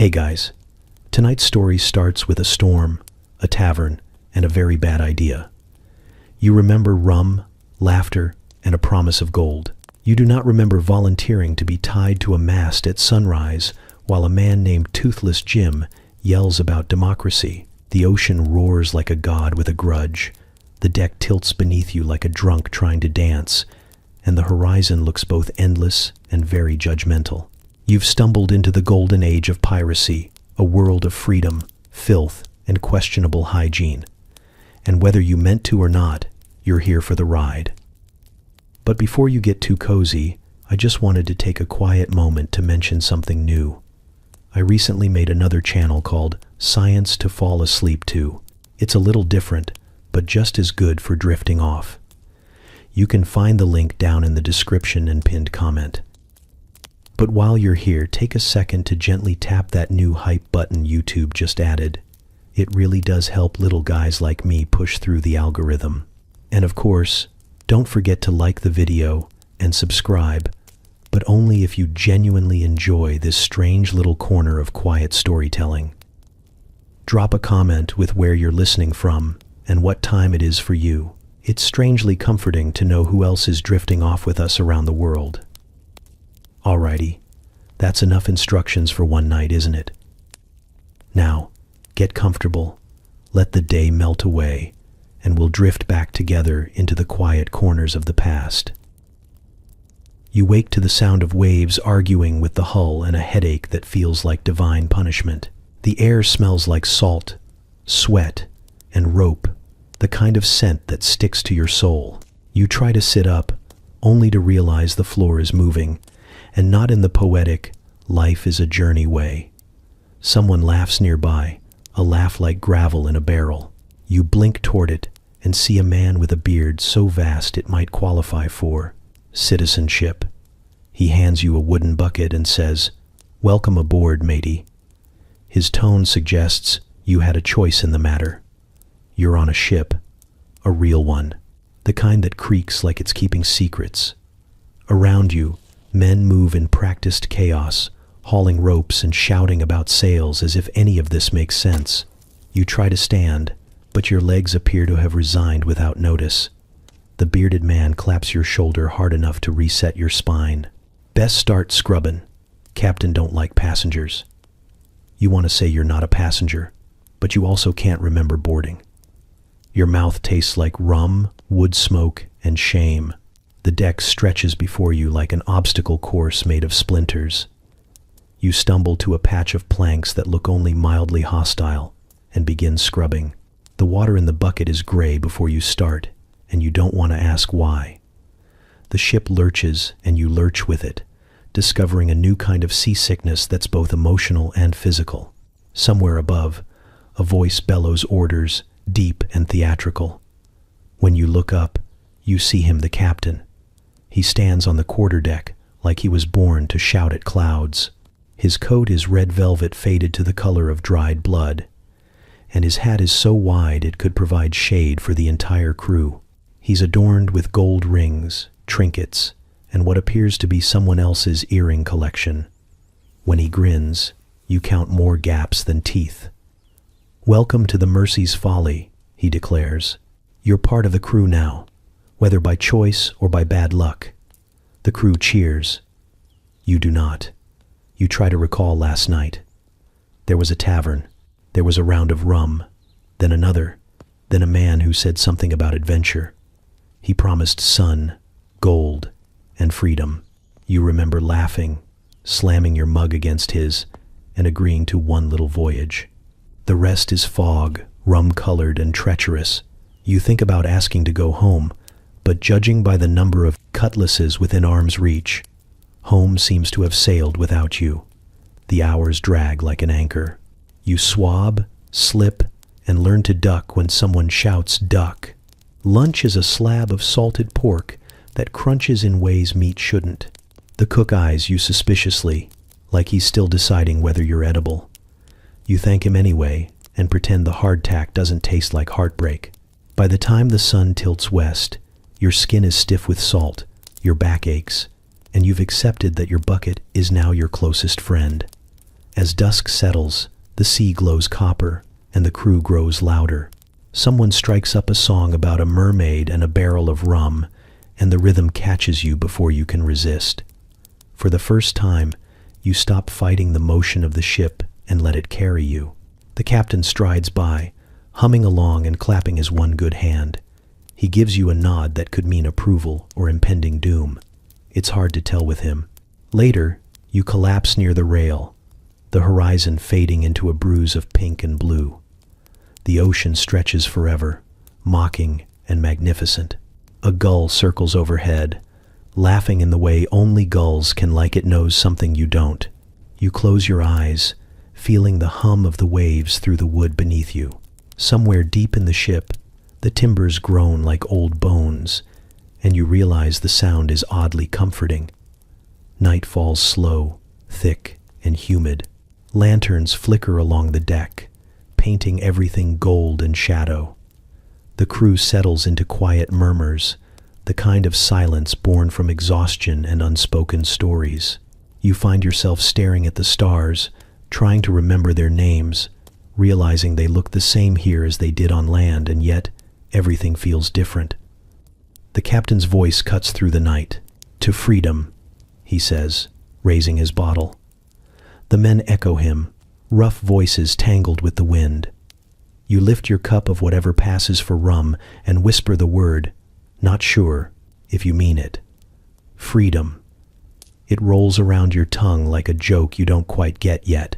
Hey guys, tonight's story starts with a storm, a tavern, and a very bad idea. You remember rum, laughter, and a promise of gold. You do not remember volunteering to be tied to a mast at sunrise while a man named Toothless Jim yells about democracy. The ocean roars like a god with a grudge. The deck tilts beneath you like a drunk trying to dance, and the horizon looks both endless and very judgmental. You've stumbled into the golden age of piracy, a world of freedom, filth, and questionable hygiene. And whether you meant to or not, you're here for the ride. But before you get too cozy, I just wanted to take a quiet moment to mention something new. I recently made another channel called Science to Fall Asleep To. It's a little different, but just as good for drifting off. You can find the link down in the description and pinned comment. But while you're here, take a second to gently tap that new hype button YouTube just added. It really does help little guys like me push through the algorithm. And of course, don't forget to like the video and subscribe, but only if you genuinely enjoy this strange little corner of quiet storytelling. Drop a comment with where you're listening from and what time it is for you. It's strangely comforting to know who else is drifting off with us around the world. Alrighty, that's enough instructions for one night, isn't it? Now, get comfortable, let the day melt away, and we'll drift back together into the quiet corners of the past. You wake to the sound of waves arguing with the hull and a headache that feels like divine punishment. The air smells like salt, sweat, and rope, the kind of scent that sticks to your soul. You try to sit up, only to realize the floor is moving, and not in the poetic, life is a journey way. Someone laughs nearby, a laugh like gravel in a barrel. You blink toward it and see a man with a beard so vast it might qualify for citizenship. He hands you a wooden bucket and says, "Welcome aboard, matey." His tone suggests you had a choice in the matter. You're on a ship, a real one, the kind that creaks like it's keeping secrets. Around you, men move in practiced chaos, hauling ropes and shouting about sails as if any of this makes sense. You try to stand, but your legs appear to have resigned without notice. The bearded man claps your shoulder hard enough to reset your spine. "Best start scrubbin'. Captain don't like passengers." You want to say you're not a passenger, but you also can't remember boarding. Your mouth tastes like rum, wood smoke, and shame. The deck stretches before you like an obstacle course made of splinters. You stumble to a patch of planks that look only mildly hostile and begin scrubbing. The water in the bucket is gray before you start, and you don't want to ask why. The ship lurches and you lurch with it, discovering a new kind of seasickness that's both emotional and physical. Somewhere above, a voice bellows orders, deep and theatrical. When you look up, you see him, the captain. He stands on the quarterdeck like he was born to shout at clouds. His coat is red velvet faded to the color of dried blood, and his hat is so wide it could provide shade for the entire crew. He's adorned with gold rings, trinkets, and what appears to be someone else's earring collection. When he grins, you count more gaps than teeth. "Welcome to the Mercy's Folly," he declares. "You're part of the crew now, whether by choice or by bad luck." The crew cheers. You do not. You try to recall last night. There was a tavern. There was a round of rum, then another, then a man who said something about adventure. He promised sun, gold, and freedom. You remember laughing, slamming your mug against his, and agreeing to one little voyage. The rest is fog, rum-colored and treacherous. You think about asking to go home, but judging by the number of cutlasses within arm's reach, home seems to have sailed without you. The hours drag like an anchor. You swab, slip, and learn to duck when someone shouts duck. Lunch is a slab of salted pork that crunches in ways meat shouldn't. The cook eyes you suspiciously, like he's still deciding whether you're edible. You thank him anyway, and pretend the hardtack doesn't taste like heartbreak. By the time the sun tilts west, your skin is stiff with salt, your back aches, and you've accepted that your bucket is now your closest friend. As dusk settles, the sea glows copper, and the crew grows louder. Someone strikes up a song about a mermaid and a barrel of rum, and the rhythm catches you before you can resist. For the first time, you stop fighting the motion of the ship and let it carry you. The captain strides by, humming along and clapping his one good hand. He gives you a nod that could mean approval or impending doom. It's hard to tell with him. Later, you collapse near the rail, the horizon fading into a bruise of pink and blue. The ocean stretches forever, mocking and magnificent. A gull circles overhead, laughing in the way only gulls can, like it knows something you don't. You close your eyes, feeling the hum of the waves through the wood beneath you. Somewhere deep in the ship, the timbers groan like old bones, and you realize the sound is oddly comforting. Night falls slow, thick, and humid. Lanterns flicker along the deck, painting everything gold and shadow. The crew settles into quiet murmurs, the kind of silence born from exhaustion and unspoken stories. You find yourself staring at the stars, trying to remember their names, realizing they look the same here as they did on land, and yet everything feels different. The captain's voice cuts through the night. "To freedom," he says, raising his bottle. The men echo him, rough voices tangled with the wind. You lift your cup of whatever passes for rum and whisper the word, not sure if you mean it. Freedom. It rolls around your tongue like a joke you don't quite get yet.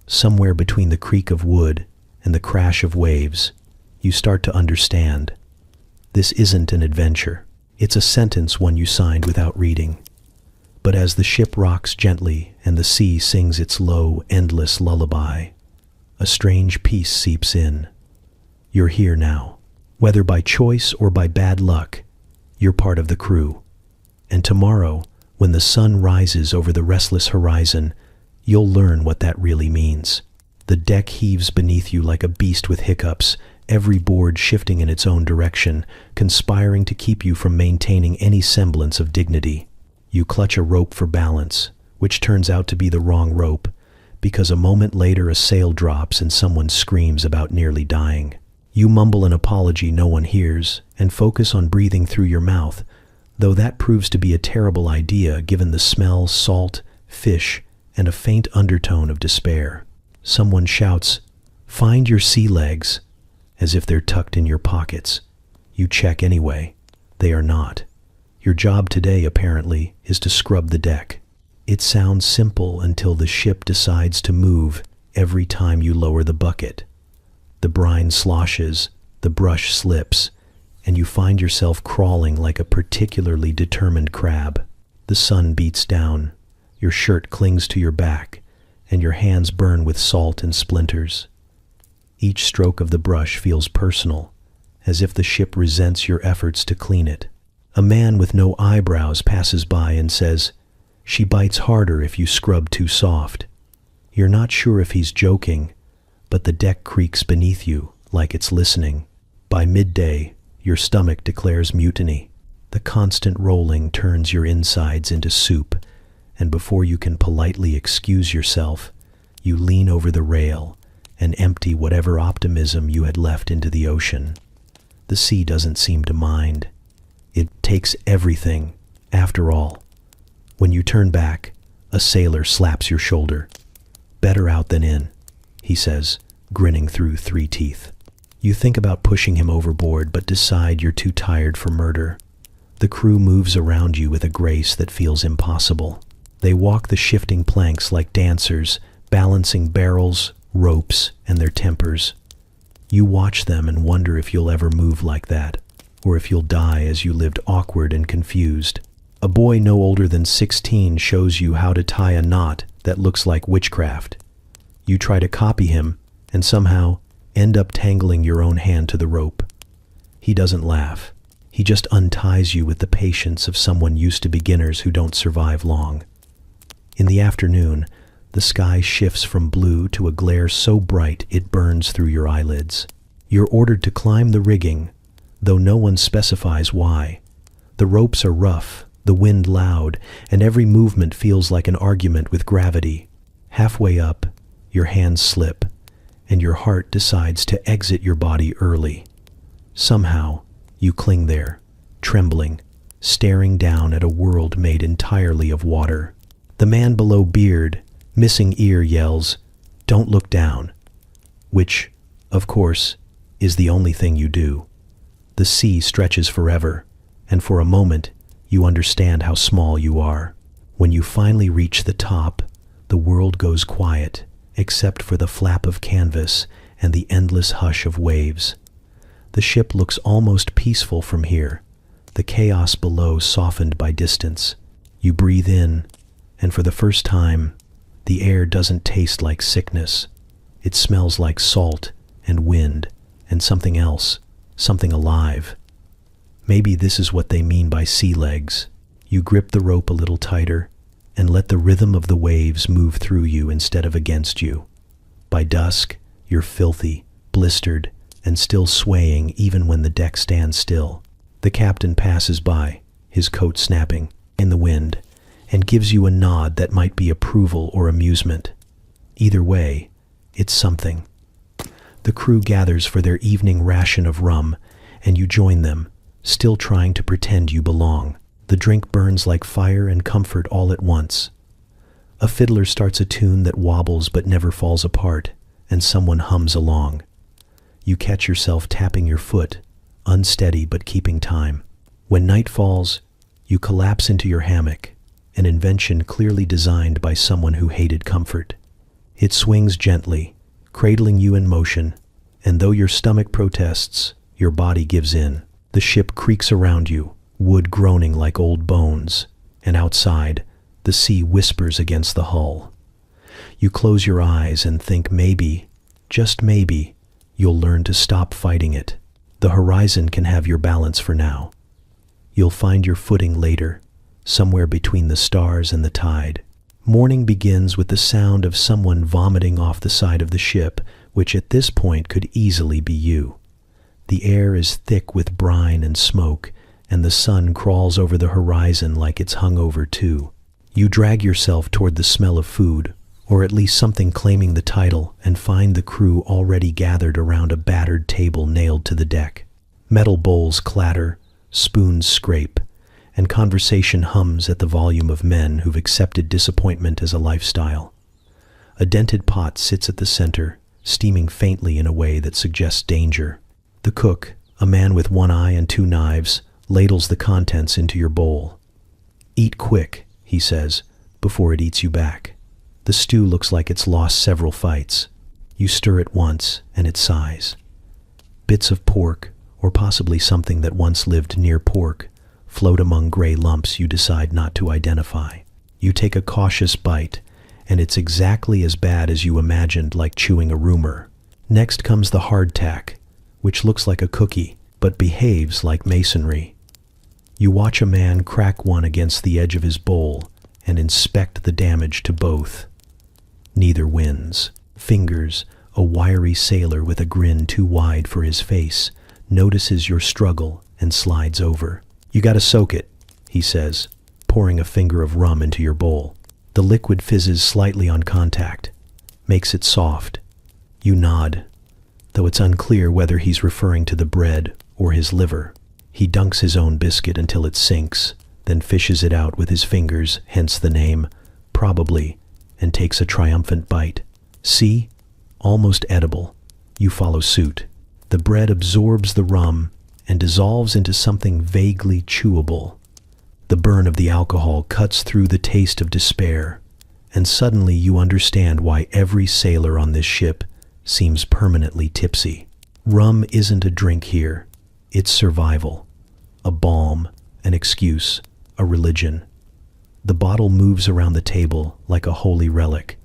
Somewhere between the creak of wood and the crash of waves, you start to understand. This isn't an adventure. It's a sentence one you signed without reading. But as the ship rocks gently and the sea sings its low, endless lullaby, a strange peace seeps in. You're here now. Whether by choice or by bad luck, you're part of the crew. And tomorrow, when the sun rises over the restless horizon, you'll learn what that really means. The deck heaves beneath you like a beast with hiccups, every board shifting in its own direction, conspiring to keep you from maintaining any semblance of dignity. You clutch a rope for balance, which turns out to be the wrong rope, because a moment later a sail drops and someone screams about nearly dying. You mumble an apology no one hears and focus on breathing through your mouth, though that proves to be a terrible idea given the smell, salt, fish, and a faint undertone of despair. Someone shouts, "Find your sea legs," as if they're tucked in your pockets. You check anyway. They are not. Your job today, apparently, is to scrub the deck. It sounds simple until the ship decides to move every time you lower the bucket. The brine sloshes, the brush slips, and you find yourself crawling like a particularly determined crab. The sun beats down, your shirt clings to your back, and your hands burn with salt and splinters. Each stroke of the brush feels personal, as if the ship resents your efforts to clean it. A man with no eyebrows passes by and says, "She bites harder if you scrub too soft." You're not sure if he's joking, but the deck creaks beneath you like it's listening. By midday, your stomach declares mutiny. The constant rolling turns your insides into soup, and before you can politely excuse yourself, you lean over the rail and empty whatever optimism you had left into the ocean. The sea doesn't seem to mind. It takes everything, after all. When you turn back, a sailor slaps your shoulder. "Better out than in," he says, grinning through 3 teeth. You think about pushing him overboard, but decide you're too tired for murder. The crew moves around you with a grace that feels impossible. They walk the shifting planks like dancers, balancing barrels, ropes, and their tempers. You watch them and wonder if you'll ever move like that, or if you'll die as you lived awkward and confused. A boy no older than 16 shows you how to tie a knot that looks like witchcraft. You try to copy him, and somehow end up tangling your own hand to the rope. He doesn't laugh. He just unties you with the patience of someone used to beginners who don't survive long. In the afternoon, the sky shifts from blue to a glare so bright it burns through your eyelids. You're ordered to climb the rigging, though no one specifies why. The ropes are rough, the wind loud, and every movement feels like an argument with gravity. Halfway up, your hands slip, and your heart decides to exit your body early. Somehow, you cling there, trembling, staring down at a world made entirely of water. The man below Beard, missing ear, yells, "Don't look down," which, of course, is the only thing you do. The sea stretches forever, and for a moment, you understand how small you are. When you finally reach the top, the world goes quiet, except for the flap of canvas and the endless hush of waves. The ship looks almost peaceful from here, the chaos below softened by distance. You breathe in, and for the first time, the air doesn't taste like sickness. It smells like salt and wind and something else, something alive. Maybe this is what they mean by sea legs. You grip the rope a little tighter and let the rhythm of the waves move through you instead of against you. By dusk, you're filthy, blistered, and still swaying even when the deck stands still. The captain passes by, his coat snapping in the wind, and gives you a nod that might be approval or amusement. Either way, it's something. The crew gathers for their evening ration of rum, and you join them, still trying to pretend you belong. The drink burns like fire and comfort all at once. A fiddler starts a tune that wobbles but never falls apart, and someone hums along. You catch yourself tapping your foot, unsteady but keeping time. When night falls, you collapse into your hammock, an invention clearly designed by someone who hated comfort. It swings gently, cradling you in motion, and though your stomach protests, your body gives in. The ship creaks around you, wood groaning like old bones, and outside, the sea whispers against the hull. You close your eyes and think maybe, just maybe, you'll learn to stop fighting it. The horizon can have your balance for now. You'll find your footing later, somewhere between the stars and the tide. Morning begins with the sound of someone vomiting off the side of the ship, which at this point could easily be you. The air is thick with brine and smoke, and the sun crawls over the horizon like it's hungover too. You drag yourself toward the smell of food, or at least something claiming the title, and find the crew already gathered around a battered table nailed to the deck. Metal bowls clatter, spoons scrape, and conversation hums at the volume of men who've accepted disappointment as a lifestyle. A dented pot sits at the center, steaming faintly in a way that suggests danger. The cook, a man with one eye and two knives, ladles the contents into your bowl. "Eat quick," he says, before it eats you back. The stew looks like it's lost several fights. You stir it once, and it sighs. Bits of pork, or possibly something that once lived near pork, float among gray lumps you decide not to identify. You take a cautious bite, and it's exactly as bad as you imagined, like chewing a rumor. Next comes the hardtack, which looks like a cookie, but behaves like masonry. You watch a man crack one against the edge of his bowl and inspect the damage to both. Neither wins. Fingers, a wiry sailor with a grin too wide for his face, notices your struggle and slides over. "You gotta soak it," he says, pouring a finger of rum into your bowl. The liquid fizzes slightly on contact, makes it soft. You nod, though it's unclear whether he's referring to the bread or his liver. He dunks his own biscuit until it sinks, then fishes it out with his fingers, hence the name, probably, and takes a triumphant bite. See? Almost edible. You follow suit. The bread absorbs the rum and dissolves into something vaguely chewable. The burn of the alcohol cuts through the taste of despair, and suddenly you understand why every sailor on this ship seems permanently tipsy. Rum isn't a drink here. It's survival. A balm, an excuse, a religion. The bottle moves around the table like a holy relic,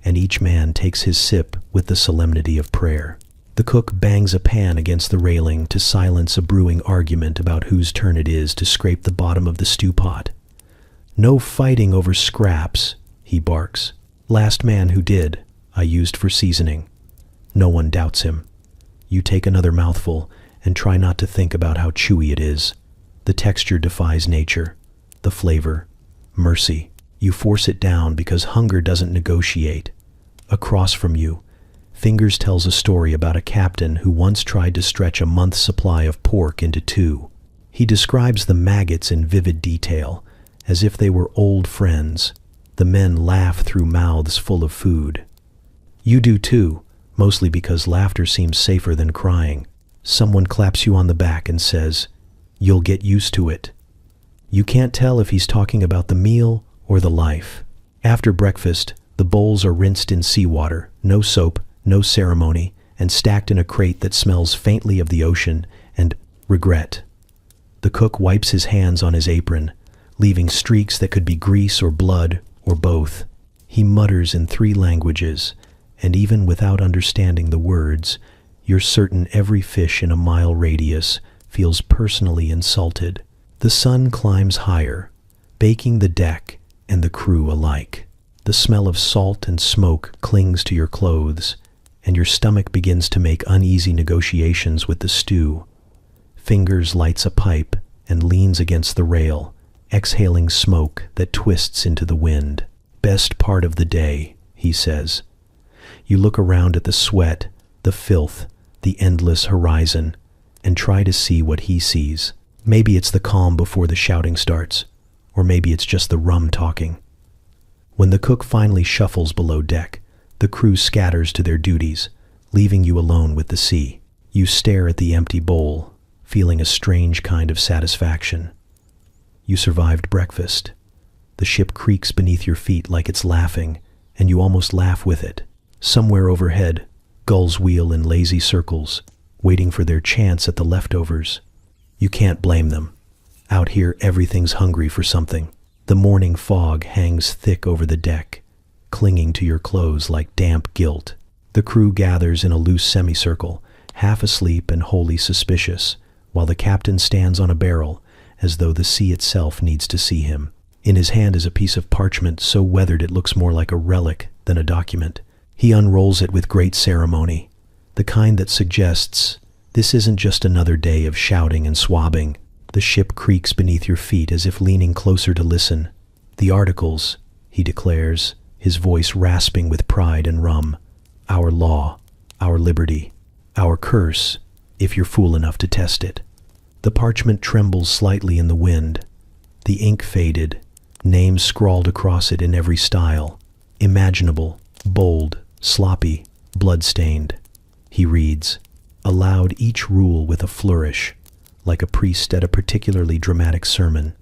and each man takes his sip with the solemnity of prayer. The cook bangs a pan against the railing to silence a brewing argument about whose turn it is to scrape the bottom of the stew pot. "No fighting over scraps," he barks. "Last man who did, I used for seasoning." No one doubts him. You take another mouthful and try not to think about how chewy it is. The texture defies nature. The flavor, mercy. You force it down because hunger doesn't negotiate. Across from you, Fingers tells a story about a captain who once tried to stretch a month's supply of pork into 2. He describes the maggots in vivid detail, as if they were old friends. The men laugh through mouths full of food. You do too, mostly because laughter seems safer than crying. Someone claps you on the back and says, "You'll get used to it." You can't tell if he's talking about the meal or the life. After breakfast, the bowls are rinsed in seawater, no soap, no ceremony, and stacked in a crate that smells faintly of the ocean and regret. The cook wipes his hands on his apron, leaving streaks that could be grease or blood or both. He mutters in 3 languages, and even without understanding the words, you're certain every fish in a mile radius feels personally insulted. The sun climbs higher, baking the deck and the crew alike. The smell of salt and smoke clings to your clothes, and your stomach begins to make uneasy negotiations with the stew. Fingers lights a pipe and leans against the rail, exhaling smoke that twists into the wind. "Best part of the day," he says. You look around at the sweat, the filth, the endless horizon, and try to see what he sees. Maybe it's the calm before the shouting starts, or maybe it's just the rum talking. When the cook finally shuffles below deck, the crew scatters to their duties, leaving you alone with the sea. You stare at the empty bowl, feeling a strange kind of satisfaction. You survived breakfast. The ship creaks beneath your feet like it's laughing, and you almost laugh with it. Somewhere overhead, gulls wheel in lazy circles, waiting for their chance at the leftovers. You can't blame them. Out here, everything's hungry for something. The morning fog hangs thick over the deck, clinging to your clothes like damp guilt. The crew gathers in a loose semicircle, half asleep and wholly suspicious, while the captain stands on a barrel, as though the sea itself needs to see him. In his hand is a piece of parchment so weathered it looks more like a relic than a document. He unrolls it with great ceremony, the kind that suggests, this isn't just another day of shouting and swabbing. The ship creaks beneath your feet as if leaning closer to listen. "The articles," he declares, his voice rasping with pride and rum. "Our law, our liberty, our curse, if you're fool enough to test it." The parchment trembles slightly in the wind. The ink faded, names scrawled across it in every style, imaginable, bold, sloppy, blood-stained. He reads, aloud each rule with a flourish, like a priest at a particularly dramatic sermon.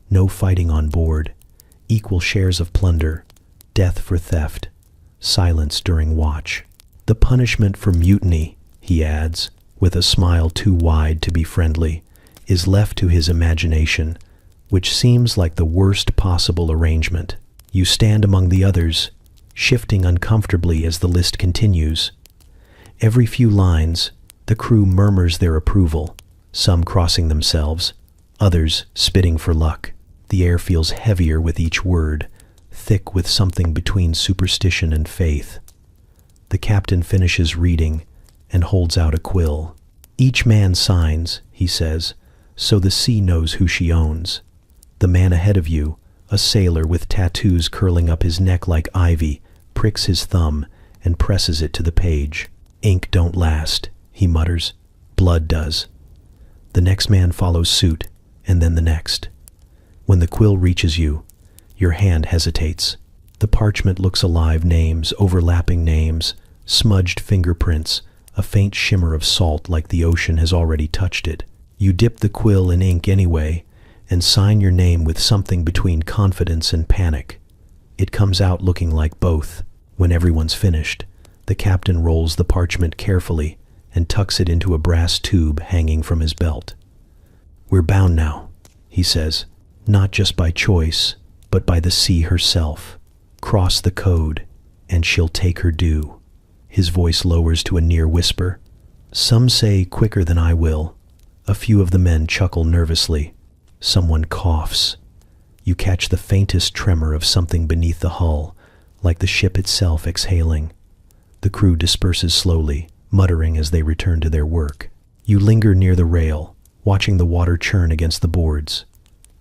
No fighting on board, equal shares of plunder, death for theft, silence during watch. The punishment for mutiny, he adds, with a smile too wide to be friendly, is left to his imagination, which seems like the worst possible arrangement. You stand among the others, shifting uncomfortably as the list continues. Every few lines, the crew murmurs their approval, some crossing themselves, others spitting for luck. The air feels heavier with each word, thick with something between superstition and faith. The captain finishes reading and holds out a quill. "Each man signs," he says, "so the sea knows who she owns." The man ahead of you, a sailor with tattoos curling up his neck like ivy, pricks his thumb and presses it to the page. "Ink don't last," he mutters. "Blood does." The next man follows suit, and then the next. When the quill reaches you, your hand hesitates. The parchment looks alive, names, overlapping names, smudged fingerprints, a faint shimmer of salt like the ocean has already touched it. You dip the quill in ink anyway, and sign your name with something between confidence and panic. It comes out looking like both. When everyone's finished, the captain rolls the parchment carefully and tucks it into a brass tube hanging from his belt. "We're bound now," he says, "not just by choice, but by the sea herself. Cross the code, and she'll take her due." His voice lowers to a near whisper. Some say quicker than I will. A few of the men chuckle nervously. Someone coughs. You catch the faintest tremor of something beneath the hull, like the ship itself exhaling. The crew disperses slowly, muttering as they return to their work. You linger near the rail, watching the water churn against the boards.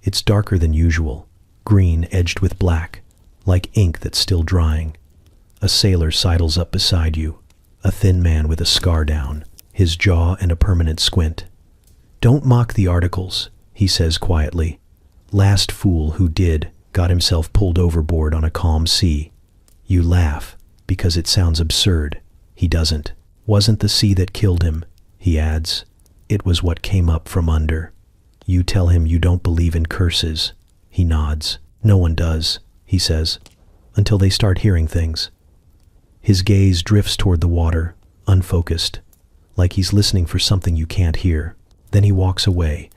It's darker than usual, green edged with black, like ink that's still drying. A sailor sidles up beside you, a thin man with a scar down, his jaw and a permanent squint. "Don't mock the articles," he says quietly. "Last fool who did got himself pulled overboard on a calm sea." You laugh, because it sounds absurd. He doesn't. "Wasn't the sea that killed him," he adds. "It was what came up from under." You tell him you don't believe in curses. He nods. "No one does," he says, "until they start hearing things." His gaze drifts toward the water, unfocused, like he's listening for something you can't hear. Then he walks away,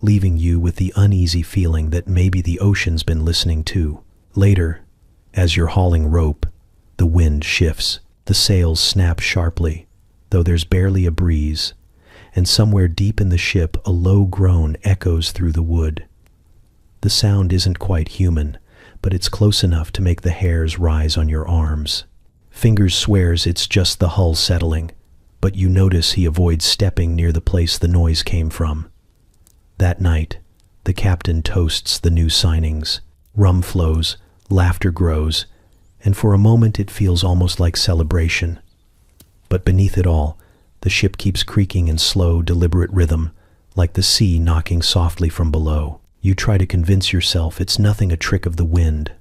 leaving you with the uneasy feeling that maybe the ocean's been listening too. Later, as you're hauling rope, the wind shifts. The sails snap sharply, though there's barely a breeze, and somewhere deep in the ship a low groan echoes through the wood. The sound isn't quite human, but it's close enough to make the hairs rise on your arms. Fingers swears it's just the hull settling, but you notice he avoids stepping near the place the noise came from. That night, the captain toasts the new signings. Rum flows, laughter grows, and for a moment it feels almost like celebration. But beneath it all, the ship keeps creaking in slow, deliberate rhythm, like the sea knocking softly from below. You try to convince yourself it's nothing a trick of the wind,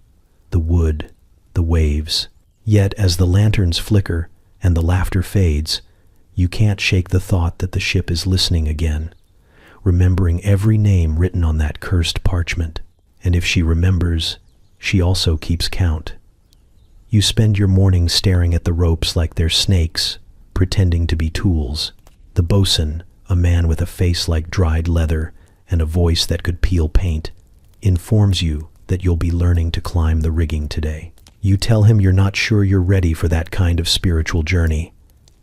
the wood, the waves. Yet as the lanterns flicker and the laughter fades, you can't shake the thought that the ship is listening again, remembering every name written on that cursed parchment. And if she remembers, she also keeps count. You spend your morning staring at the ropes like they're snakes, pretending to be tools. The bosun, a man with a face like dried leather and a voice that could peel paint, informs you that you'll be learning to climb the rigging today. You tell him you're not sure you're ready for that kind of spiritual journey,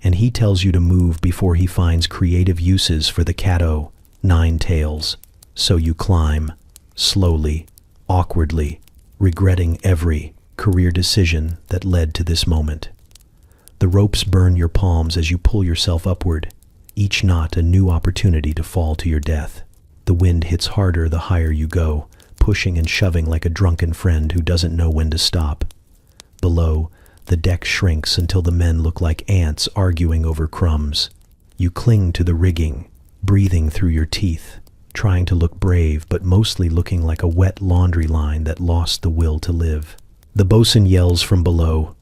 and he tells you to move before he finds creative uses for the cat-o' nine tails. So you climb, slowly, awkwardly, regretting every career decision that led to this moment. The ropes burn your palms as you pull yourself upward, each knot a new opportunity to fall to your death. The wind hits harder the higher you go, pushing and shoving like a drunken friend who doesn't know when to stop. Below, the deck shrinks until the men look like ants arguing over crumbs. You cling to the rigging, breathing through your teeth, trying to look brave but mostly looking like a wet laundry line that lost the will to live. The bosun yells from below,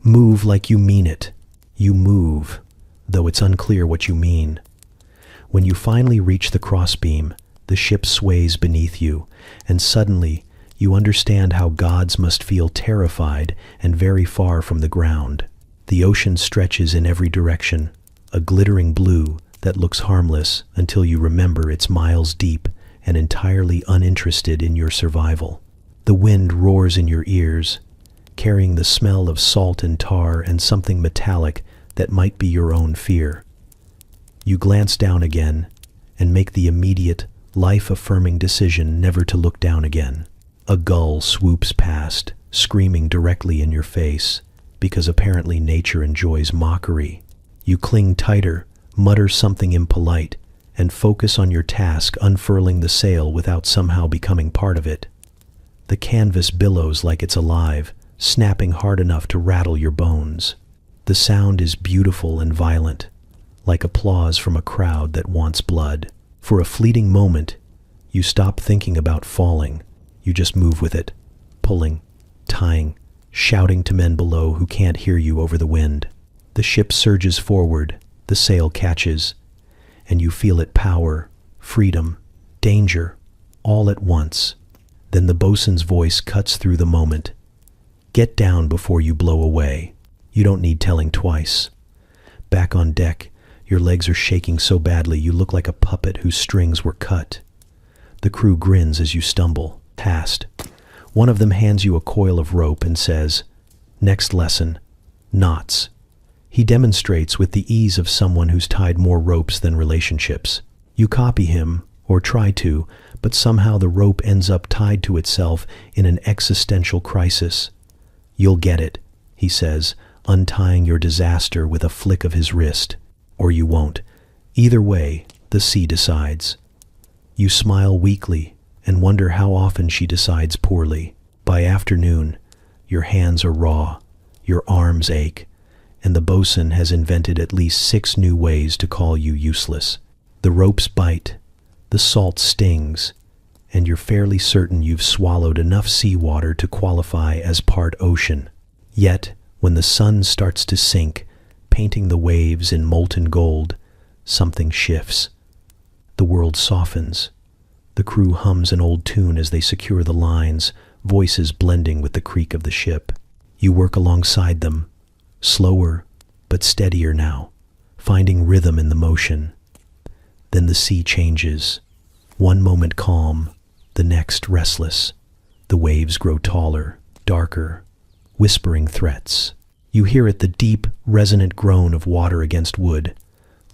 "Move like you mean it." You move, though it's unclear what you mean. When you finally reach the crossbeam, the ship sways beneath you, and suddenly you understand how gods must feel terrified and very far from the ground. The ocean stretches in every direction, a glittering blue that looks harmless until you remember it's miles deep and entirely uninterested in your survival. The wind roars in your ears, carrying the smell of salt and tar and something metallic that might be your own fear. You glance down again and make the immediate, life-affirming decision never to look down again. A gull swoops past, screaming directly in your face, because apparently nature enjoys mockery. You cling tighter, mutter something impolite, and focus on your task unfurling the sail without somehow becoming part of it. The canvas billows like it's alive, snapping hard enough to rattle your bones. The sound is beautiful and violent, like applause from a crowd that wants blood. For a fleeting moment, you stop thinking about falling. You just move with it, pulling, tying, shouting to men below who can't hear you over the wind. The ship surges forward, the sail catches, and you feel it power, freedom, danger, all at once. Then the bosun's voice cuts through the moment. "Get down before you blow away." You don't need telling twice. Back on deck, your legs are shaking so badly you look like a puppet whose strings were cut. The crew grins as you stumble past. One of them hands you a coil of rope and says, "Next lesson, knots." He demonstrates with the ease of someone who's tied more ropes than relationships. You copy him, or try to, but somehow the rope ends up tied to itself in an existential crisis. "You'll get it," he says, untying your disaster with a flick of his wrist. Or you won't. Either way, the sea decides. You smile weakly and wonder how often she decides poorly. By afternoon, your hands are raw, your arms ache, and the bosun has invented at least 6 new ways to call you useless. The ropes bite, the salt stings, and you're fairly certain you've swallowed enough seawater to qualify as part ocean. Yet, when the sun starts to sink, painting the waves in molten gold, something shifts. The world softens. The crew hums an old tune as they secure the lines, voices blending with the creak of the ship. You work alongside them, slower but steadier now, finding rhythm in the motion. Then the sea changes. One moment calm, the next restless. The waves grow taller, darker, whispering threats. You hear it, the deep, resonant groan of water against wood,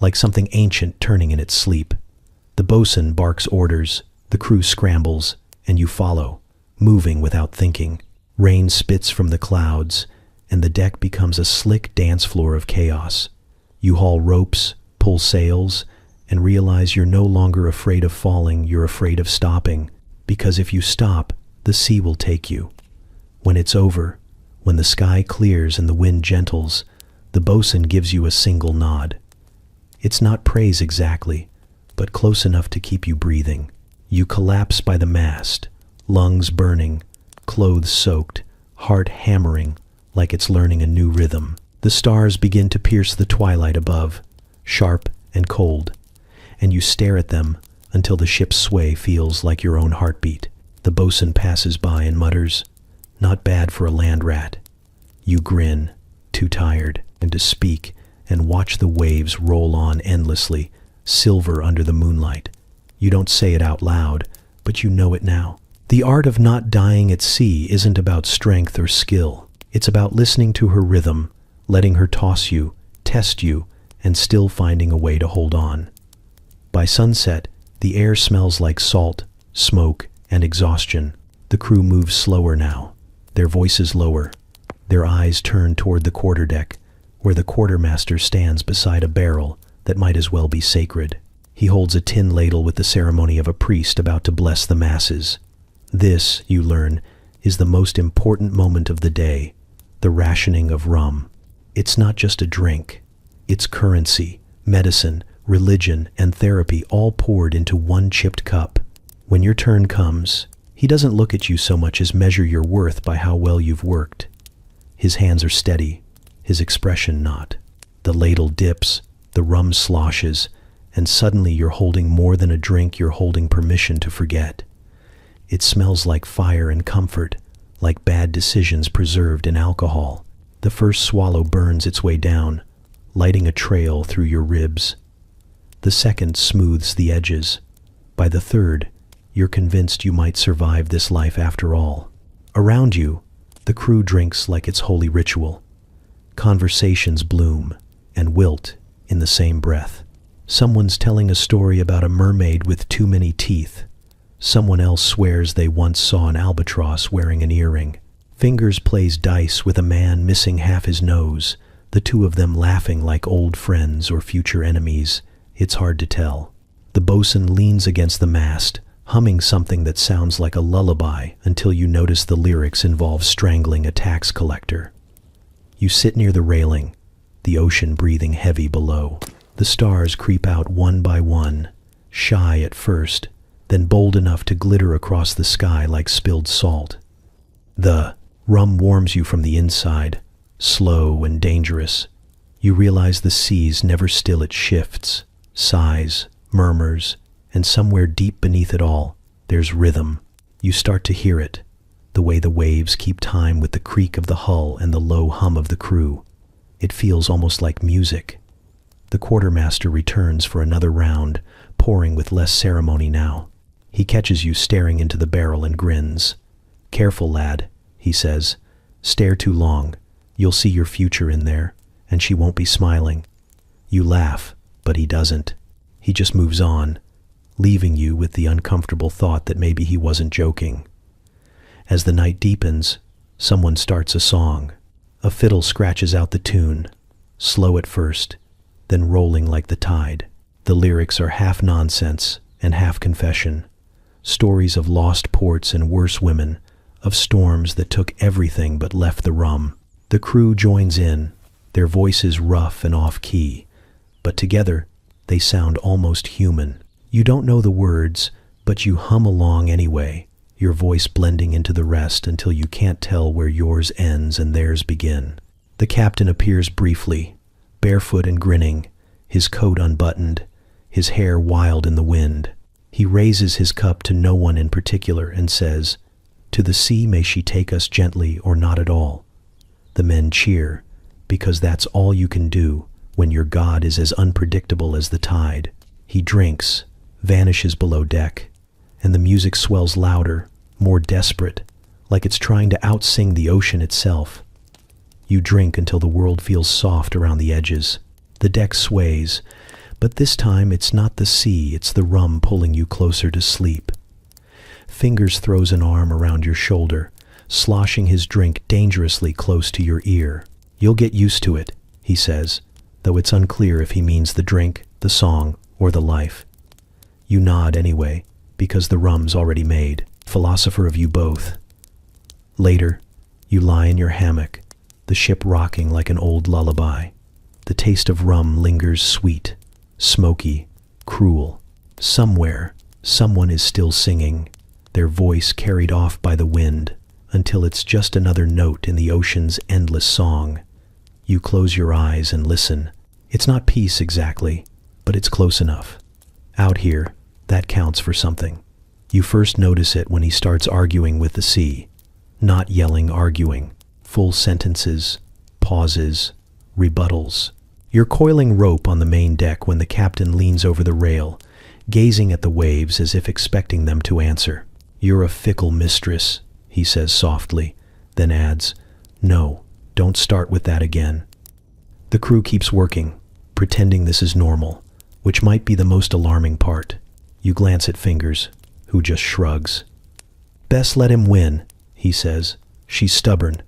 like something ancient turning in its sleep. The bosun barks orders, the crew scrambles, and you follow, moving without thinking. Rain spits from the clouds, and the deck becomes a slick dance floor of chaos. You haul ropes, pull sails, and realize you're no longer afraid of falling, you're afraid of stopping, because if you stop, the sea will take you. When it's over, when the sky clears and the wind gentles, the bosun gives you a single nod. It's not praise exactly, but close enough to keep you breathing. You collapse by the mast, lungs burning, clothes soaked, heart hammering like it's learning a new rhythm. The stars begin to pierce the twilight above, sharp and cold, and you stare at them until the ship's sway feels like your own heartbeat. The bosun passes by and mutters, "Not bad for a land rat." You grin, too tired, and to speak, and watch the waves roll on endlessly, silver under the moonlight. You don't say it out loud, but you know it now. The art of not dying at sea isn't about strength or skill. It's about listening to her rhythm, letting her toss you, test you, and still finding a way to hold on. By sunset, the air smells like salt, smoke, and exhaustion. The crew moves slower now, their voices lower, their eyes turned toward the quarterdeck, where the quartermaster stands beside a barrel that might as well be sacred. He holds a tin ladle with the ceremony of a priest about to bless the masses. This, you learn, is the most important moment of the day, the rationing of rum. It's not just a drink. It's currency, medicine, religion, and therapy all poured into one chipped cup. When your turn comes, he doesn't look at you so much as measure your worth by how well you've worked. His hands are steady, his expression not. The ladle dips, the rum sloshes, and suddenly you're holding more than a drink, you're holding permission to forget. It smells like fire and comfort, like bad decisions preserved in alcohol. The first swallow burns its way down, lighting a trail through your ribs. The second smooths the edges. By the third, you're convinced you might survive this life after all. Around you, the crew drinks like it's holy ritual. Conversations bloom and wilt in the same breath. Someone's telling a story about a mermaid with too many teeth. Someone else swears they once saw an albatross wearing an earring. Fingers plays dice with a man missing half his nose, the two of them laughing like old friends or future enemies. It's hard to tell. The bosun leans against the mast, humming something that sounds like a lullaby until you notice the lyrics involve strangling a tax collector. You sit near the railing, the ocean breathing heavy below. The stars creep out one by one, shy at first, then bold enough to glitter across the sky like spilled salt. The rum warms you from the inside, slow and dangerous. You realize the sea's never still, it shifts, sighs, murmurs, and somewhere deep beneath it all, there's rhythm. You start to hear it, the way the waves keep time with the creak of the hull and the low hum of the crew. It feels almost like music. The quartermaster returns for another round, pouring with less ceremony now. He catches you staring into the barrel and grins. "Careful, lad," he says. "Stare too long. You'll see your future in there, and she won't be smiling." You laugh, but he doesn't. He just moves on, leaving you with the uncomfortable thought that maybe he wasn't joking. As the night deepens, someone starts a song. A fiddle scratches out the tune, slow at first, then rolling like the tide. The lyrics are half nonsense and half confession. Stories of lost ports and worse women, of storms that took everything but left the rum. The crew joins in, their voices rough and off-key, but together they sound almost human. You don't know the words, but you hum along anyway, your voice blending into the rest until you can't tell where yours ends and theirs begin. The captain appears briefly, barefoot and grinning, his coat unbuttoned, his hair wild in the wind. He raises his cup to no one in particular and says, "To the sea may she take us gently or not at all." The men cheer, because that's all you can do when your god is as unpredictable as the tide. He drinks, vanishes below deck, and the music swells louder, more desperate, like it's trying to outsing the ocean itself. You drink until the world feels soft around the edges. The deck sways, but this time it's not the sea, it's the rum pulling you closer to sleep. Fingers throws an arm around your shoulder, sloshing his drink dangerously close to your ear. "You'll get used to it," he says, though it's unclear if he means the drink, the song, or the life. You nod anyway, because the rum's already made. Philosopher of you both. Later, you lie in your hammock, the ship rocking like an old lullaby. The taste of rum lingers sweet, smoky, cruel. Somewhere, someone is still singing, their voice carried off by the wind, until it's just another note in the ocean's endless song. You close your eyes and listen. It's not peace exactly, but it's close enough. Out here, that counts for something. You first notice it when he starts arguing with the sea. Not yelling, arguing. Full sentences, pauses, rebuttals. You're coiling rope on the main deck when the captain leans over the rail, gazing at the waves as if expecting them to answer. "You're a fickle mistress," he says softly, then adds, "No, don't start with that again." The crew keeps working, pretending this is normal, which might be the most alarming part. You glance at Fingers, who just shrugs. "Best let him win," he says. "She's stubborn."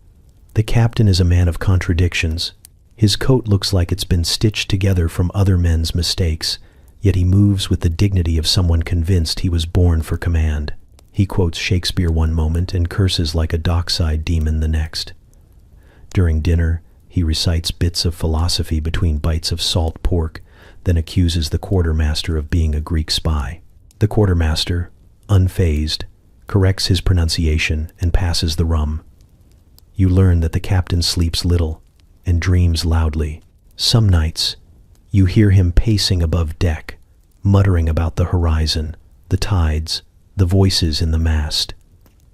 The captain is a man of contradictions. His coat looks like it's been stitched together from other men's mistakes, yet he moves with the dignity of someone convinced he was born for command. He quotes Shakespeare one moment and curses like a dockside demon the next. During dinner, he recites bits of philosophy between bites of salt pork, then accuses the quartermaster of being a Greek spy. The quartermaster, unfazed, corrects his pronunciation and passes the rum. You learn that the captain sleeps little and dreams loudly. Some nights, you hear him pacing above deck, muttering about the horizon, the tides, the voices in the mast.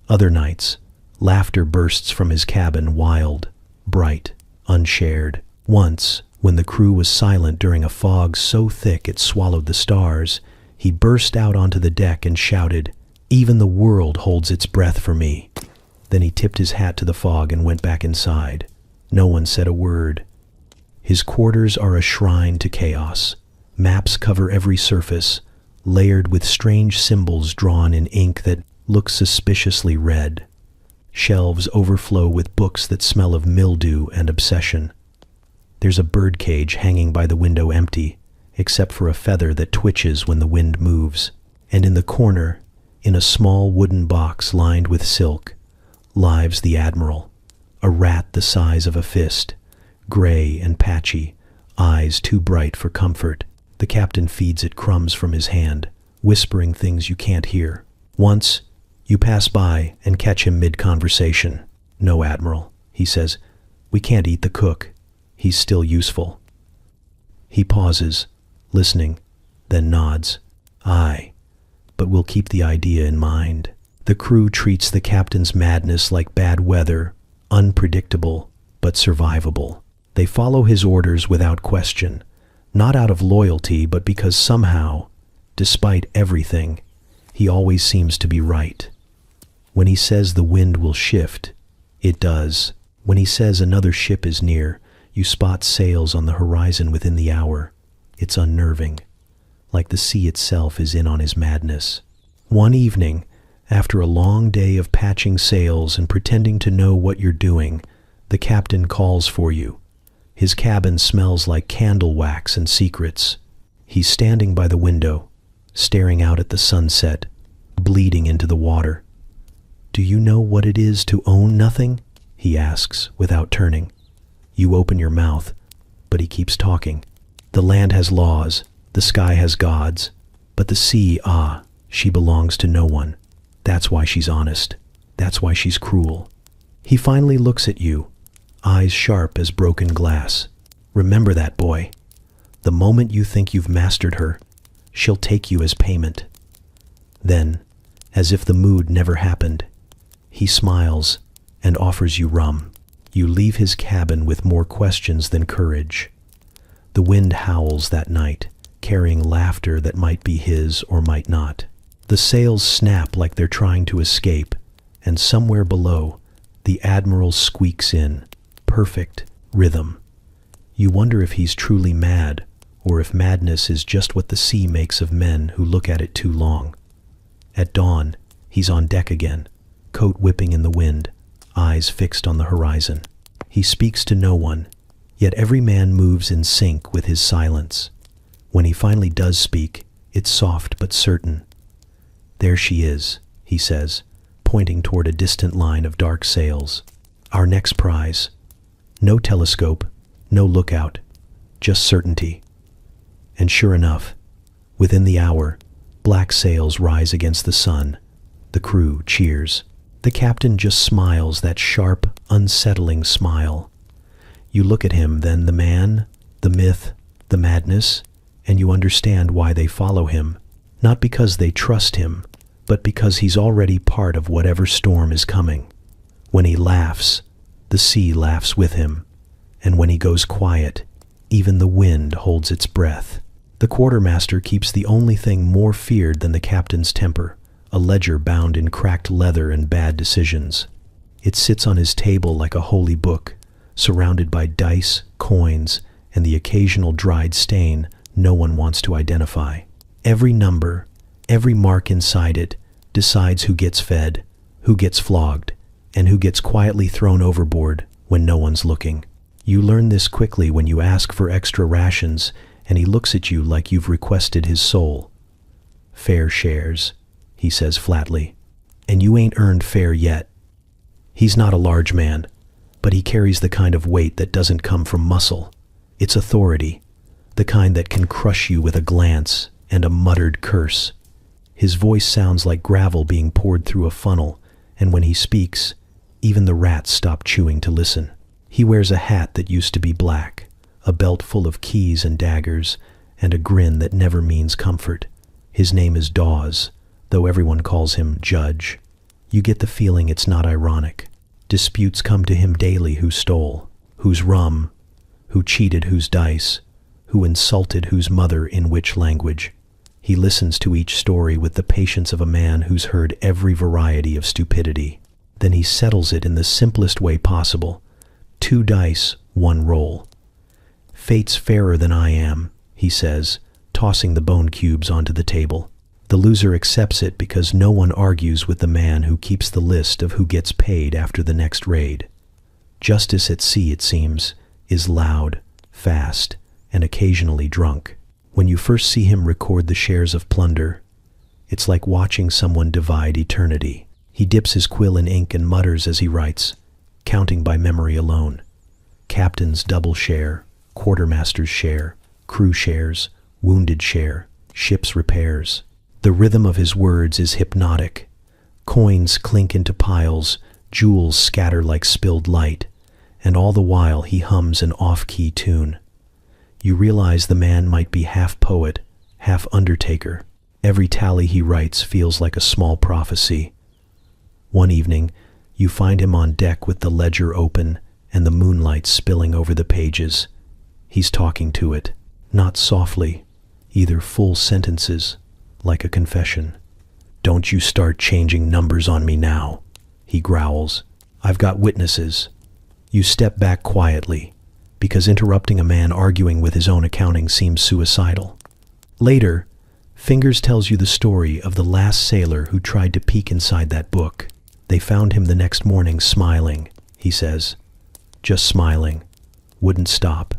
Other nights, laughter bursts from his cabin, wild, bright, unshared. Once, when the crew was silent during a fog so thick it swallowed the stars, he burst out onto the deck and shouted, "Even the world holds its breath for me." Then he tipped his hat to the fog and went back inside. No one said a word. His quarters are a shrine to chaos. Maps cover every surface, layered with strange symbols drawn in ink that looks suspiciously red. Shelves overflow with books that smell of mildew and obsession. There's a birdcage hanging by the window empty, except for a feather that twitches when the wind moves. And in the corner, in a small wooden box lined with silk, lives the Admiral, a rat the size of a fist, gray and patchy, eyes too bright for comfort. The captain feeds it crumbs from his hand, whispering things you can't hear. Once, you pass by and catch him mid-conversation. "No, Admiral," he says, "we can't eat the cook. He's still useful." He pauses, listening, then nods. "Aye, but we'll keep the idea in mind." The crew treats the captain's madness like bad weather, unpredictable, but survivable. They follow his orders without question, not out of loyalty, but because somehow, despite everything, he always seems to be right. When he says the wind will shift, it does. When he says another ship is near, you spot sails on the horizon within the hour. It's unnerving, like the sea itself is in on his madness. One evening, after a long day of patching sails and pretending to know what you're doing, the captain calls for you. His cabin smells like candle wax and secrets. He's standing by the window, staring out at the sunset, bleeding into the water. "Do you know what it is to own nothing?" he asks without turning. You open your mouth, but he keeps talking. The land has laws, the sky has gods, but the sea, she belongs to no one. That's why she's honest. That's why she's cruel. He finally looks at you, eyes sharp as broken glass. Remember that, boy. The moment you think you've mastered her, she'll take you as payment. Then, as if the mood never happened, he smiles and offers you rum. You leave his cabin with more questions than courage. The wind howls that night, carrying laughter that might be his or might not. The sails snap like they're trying to escape, and somewhere below, the Admiral squeaks in, perfect rhythm. You wonder if he's truly mad, or if madness is just what the sea makes of men who look at it too long. At dawn, he's on deck again, coat whipping in the wind, eyes fixed on the horizon. He speaks to no one, yet every man moves in sync with his silence. When he finally does speak, it's soft but certain. There she is, he says, pointing toward a distant line of dark sails. Our next prize. No telescope, no lookout, just certainty. And sure enough, within the hour, black sails rise against the sun. The crew cheers. The captain just smiles, that sharp, unsettling smile. You look at him, then the man, the myth, the madness, and you understand why they follow him. Not because they trust him, but because he's already part of whatever storm is coming. When he laughs, the sea laughs with him. And when he goes quiet, even the wind holds its breath. The quartermaster keeps the only thing more feared than the captain's temper, a ledger bound in cracked leather and bad decisions. It sits on his table like a holy book, surrounded by dice, coins, and the occasional dried stain no one wants to identify. Every number, every mark inside it, decides who gets fed, who gets flogged, and who gets quietly thrown overboard when no one's looking. You learn this quickly when you ask for extra rations, and he looks at you like you've requested his soul. Fair shares, he says flatly, and you ain't earned fair yet. He's not a large man, but he carries the kind of weight that doesn't come from muscle. It's authority, the kind that can crush you with a glance and a muttered curse. His voice sounds like gravel being poured through a funnel, and when he speaks, even the rats stop chewing to listen. He wears a hat that used to be black, a belt full of keys and daggers, and a grin that never means comfort. His name is Dawes, though everyone calls him Judge. You get the feeling it's not ironic. Disputes come to him daily: who stole, whose rum, who cheated whose dice, who insulted whose mother in which language. He listens to each story with the patience of a man who's heard every variety of stupidity. Then he settles it in the simplest way possible. 2 dice, 1 roll. Fate's fairer than I am, he says, tossing the bone cubes onto the table. The loser accepts it because no one argues with the man who keeps the list of who gets paid after the next raid. Justice at sea, it seems, is loud, fast, and occasionally drunk. When you first see him record the shares of plunder, it's like watching someone divide eternity. He dips his quill in ink and mutters as he writes, counting by memory alone. Captain's double share, quartermaster's share, crew shares, wounded share, ship's repairs. The rhythm of his words is hypnotic. Coins clink into piles, jewels scatter like spilled light, and all the while he hums an off-key tune. You realize the man might be half poet, half undertaker. Every tally he writes feels like a small prophecy. One evening, you find him on deck with the ledger open and the moonlight spilling over the pages. He's talking to it, not softly, either full sentences, like a confession. Don't you start changing numbers on me now, he growls. I've got witnesses. You step back quietly, because interrupting a man arguing with his own accounting seems suicidal. Later, Fingers tells you the story of the last sailor who tried to peek inside that book. They found him the next morning smiling, he says. Just smiling. Wouldn't stop.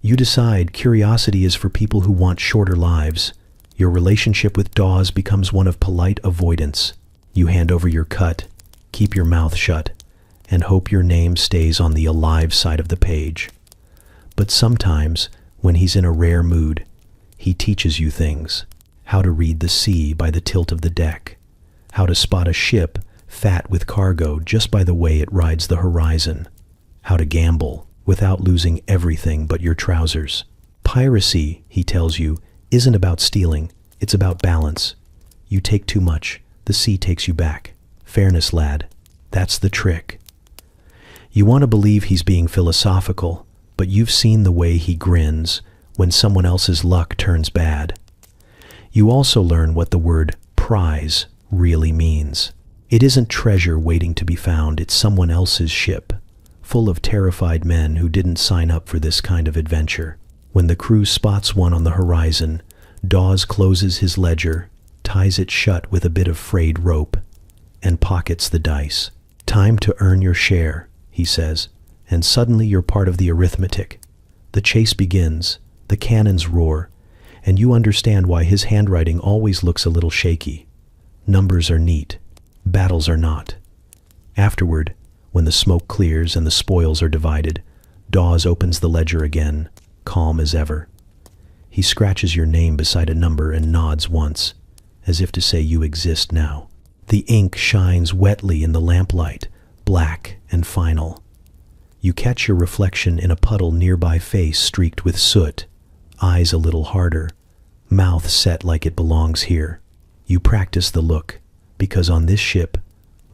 You decide curiosity is for people who want shorter lives. Your relationship with Dawes becomes one of polite avoidance. You hand over your cut, keep your mouth shut, and hope your name stays on the alive side of the page. But sometimes, when he's in a rare mood, he teaches you things. How to read the sea by the tilt of the deck. How to spot a ship fat with cargo just by the way it rides the horizon. How to gamble without losing everything but your trousers. Piracy, he tells you, isn't about stealing, it's about balance. You take too much, the sea takes you back. Fairness, lad, that's the trick. You want to believe he's being philosophical, but you've seen the way he grins when someone else's luck turns bad. You also learn what the word prize really means. It isn't treasure waiting to be found, it's someone else's ship, full of terrified men who didn't sign up for this kind of adventure. When the crew spots one on the horizon, Dawes closes his ledger, ties it shut with a bit of frayed rope, and pockets the dice. Time to earn your share, he says, and suddenly you're part of the arithmetic. The chase begins, the cannons roar, and you understand why his handwriting always looks a little shaky. Numbers are neat, battles are not. Afterward, when the smoke clears and the spoils are divided, Dawes opens the ledger again, calm as ever. He scratches your name beside a number and nods once, as if to say you exist now. The ink shines wetly in the lamplight, black and final. You catch your reflection in a puddle nearby, face streaked with soot, eyes a little harder, mouth set like it belongs here. You practice the look, because on this ship,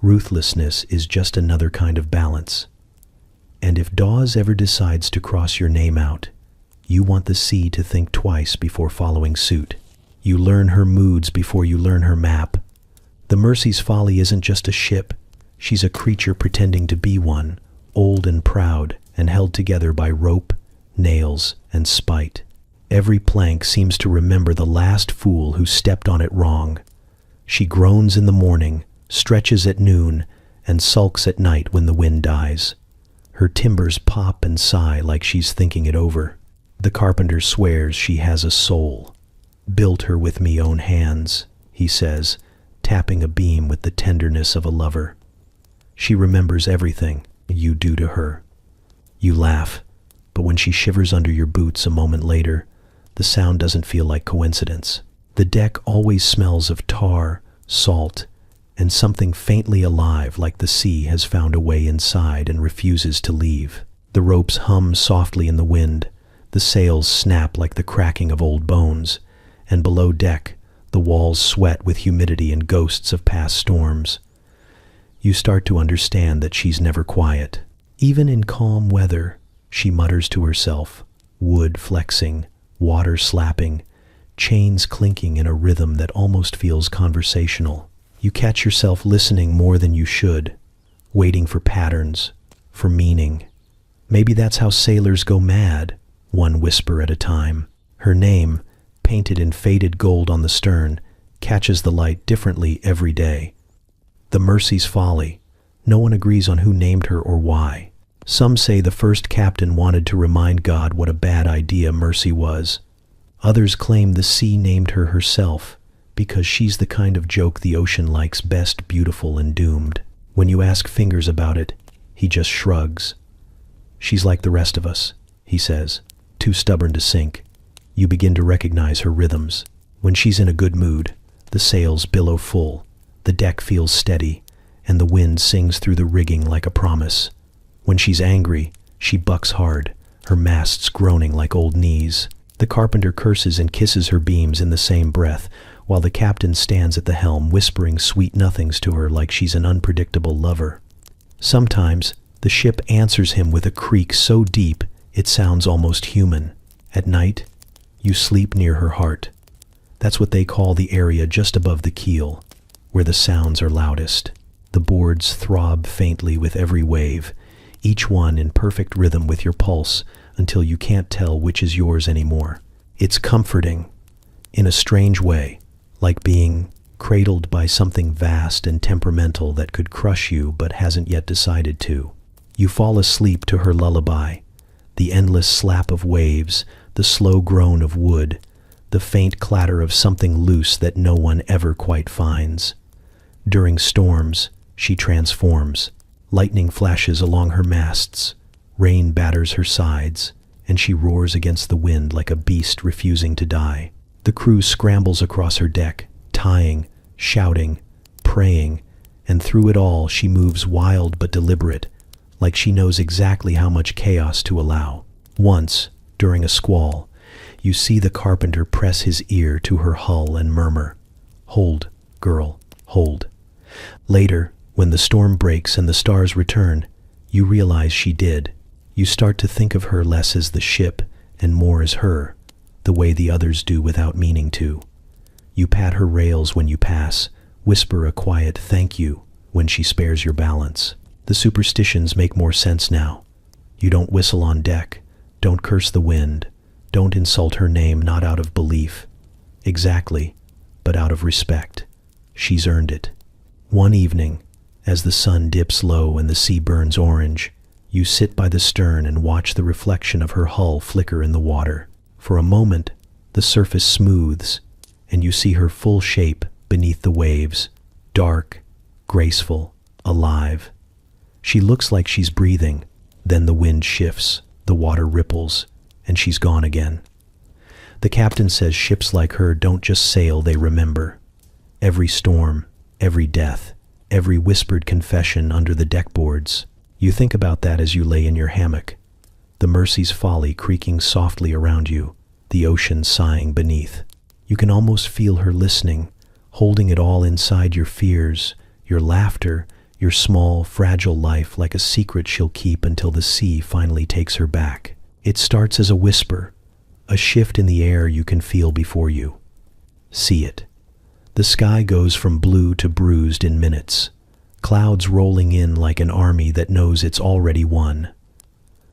ruthlessness is just another kind of balance. And if Dawes ever decides to cross your name out, you want the sea to think twice before following suit. You learn her moods before you learn her map. The Mercy's Folly isn't just a ship, she's a creature pretending to be one, old and proud and held together by rope, nails, and spite. Every plank seems to remember the last fool who stepped on it wrong. She groans in the morning, stretches at noon, and sulks at night when the wind dies. Her timbers pop and sigh like she's thinking it over. The carpenter swears she has a soul. Built her with me own hands, he says, tapping a beam with the tenderness of a lover. She remembers everything you do to her. You laugh, but when she shivers under your boots a moment later, the sound doesn't feel like coincidence. The deck always smells of tar, salt, and something faintly alive like the sea has found a way inside and refuses to leave. The ropes hum softly in the wind, the sails snap like the cracking of old bones, and below deck, the walls sweat with humidity and ghosts of past storms. You start to understand that she's never quiet. Even in calm weather, she mutters to herself, wood flexing, water slapping, chains clinking in a rhythm that almost feels conversational. You catch yourself listening more than you should, waiting for patterns, for meaning. Maybe that's how sailors go mad, one whisper at a time. Her name, painted in faded gold on the stern, catches the light differently every day. The Mercy's Folly. No one agrees on who named her or why. Some say the first captain wanted to remind God what a bad idea mercy was. Others claim the sea named her herself, because she's the kind of joke the ocean likes best, beautiful and doomed. When you ask Fingers about it, he just shrugs. She's like the rest of us, he says, too stubborn to sink. You begin to recognize her rhythms. When she's in a good mood, the sails billow full, the deck feels steady, and the wind sings through the rigging like a promise. When she's angry, she bucks hard, her masts groaning like old knees. The carpenter curses and kisses her beams in the same breath, while the captain stands at the helm whispering sweet nothings to her like she's an unpredictable lover. Sometimes, the ship answers him with a creak so deep it sounds almost human. At night, you sleep near her heart. That's what they call the area just above the keel, where the sounds are loudest. The boards throb faintly with every wave, each one in perfect rhythm with your pulse until you can't tell which is yours anymore. It's comforting, in a strange way, like being cradled by something vast and temperamental that could crush you but hasn't yet decided to. You fall asleep to her lullaby, the endless slap of waves, the slow groan of wood, the faint clatter of something loose that no one ever quite finds. During storms, she transforms, Lightning flashes along her masts, rain batters her sides, and she roars against the wind like a beast refusing to die. The crew scrambles across her deck, tying, shouting, praying, and through it all she moves wild but deliberate, like she knows exactly how much chaos to allow. Once, during a squall, you see the carpenter press his ear to her hull and murmur, "Hold, girl, hold." Later, when the storm breaks and the stars return, you realize she did. You start to think of her less as the ship and more as her, the way the others do without meaning to. You pat her rails when you pass, whisper a quiet thank you when she spares your balance. The superstitions make more sense now. You don't whistle on deck, don't curse the wind, don't insult her name, not out of belief. Exactly, but out of respect. She's earned it. One evening, as the sun dips low and the sea burns orange, you sit by the stern and watch the reflection of her hull flicker in the water. For a moment, the surface smooths, and you see her full shape beneath the waves, dark, graceful, alive. She looks like she's breathing, then the wind shifts, the water ripples, and she's gone again. The captain says ships like her don't just sail, they remember. Every storm, every death, every whispered confession under the deckboards. You think about that as you lay in your hammock, the Mercy's Folly creaking softly around you, the ocean sighing beneath. You can almost feel her listening, holding it all inside, your fears, your laughter, your small, fragile life, like a secret she'll keep until the sea finally takes her back. It starts as a whisper, a shift in the air you can feel before you see it. The sky goes from blue to bruised in minutes, clouds rolling in like an army that knows it's already won.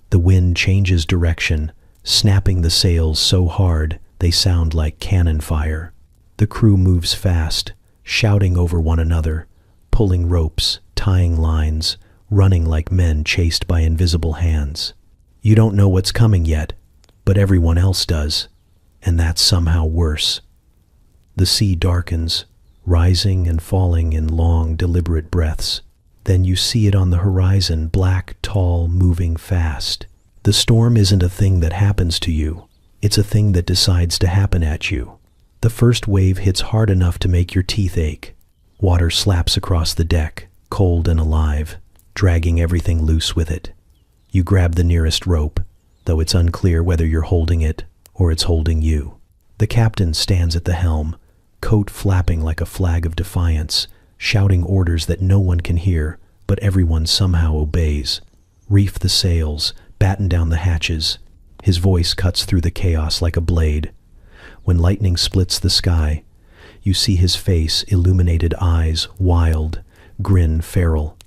The wind changes direction, snapping the sails so hard they sound like cannon fire. The crew moves fast, shouting over one another, pulling ropes, tying lines, running like men chased by invisible hands. You don't know what's coming yet, but everyone else does, and that's somehow worse. The sea darkens, rising and falling in long, deliberate breaths. Then you see it on the horizon, black, tall, moving fast. The storm isn't a thing that happens to you. It's a thing that decides to happen at you. The first wave hits hard enough to make your teeth ache. Water slaps across the deck, cold and alive, dragging everything loose with it. You grab the nearest rope, though it's unclear whether you're holding it or it's holding you. The captain stands at the helm, coat flapping like a flag of defiance, shouting orders that no one can hear, but everyone somehow obeys. Reef the sails, batten down the hatches. His voice cuts through the chaos like a blade. When lightning splits the sky, you see his face, illuminated eyes, wild, grin feral.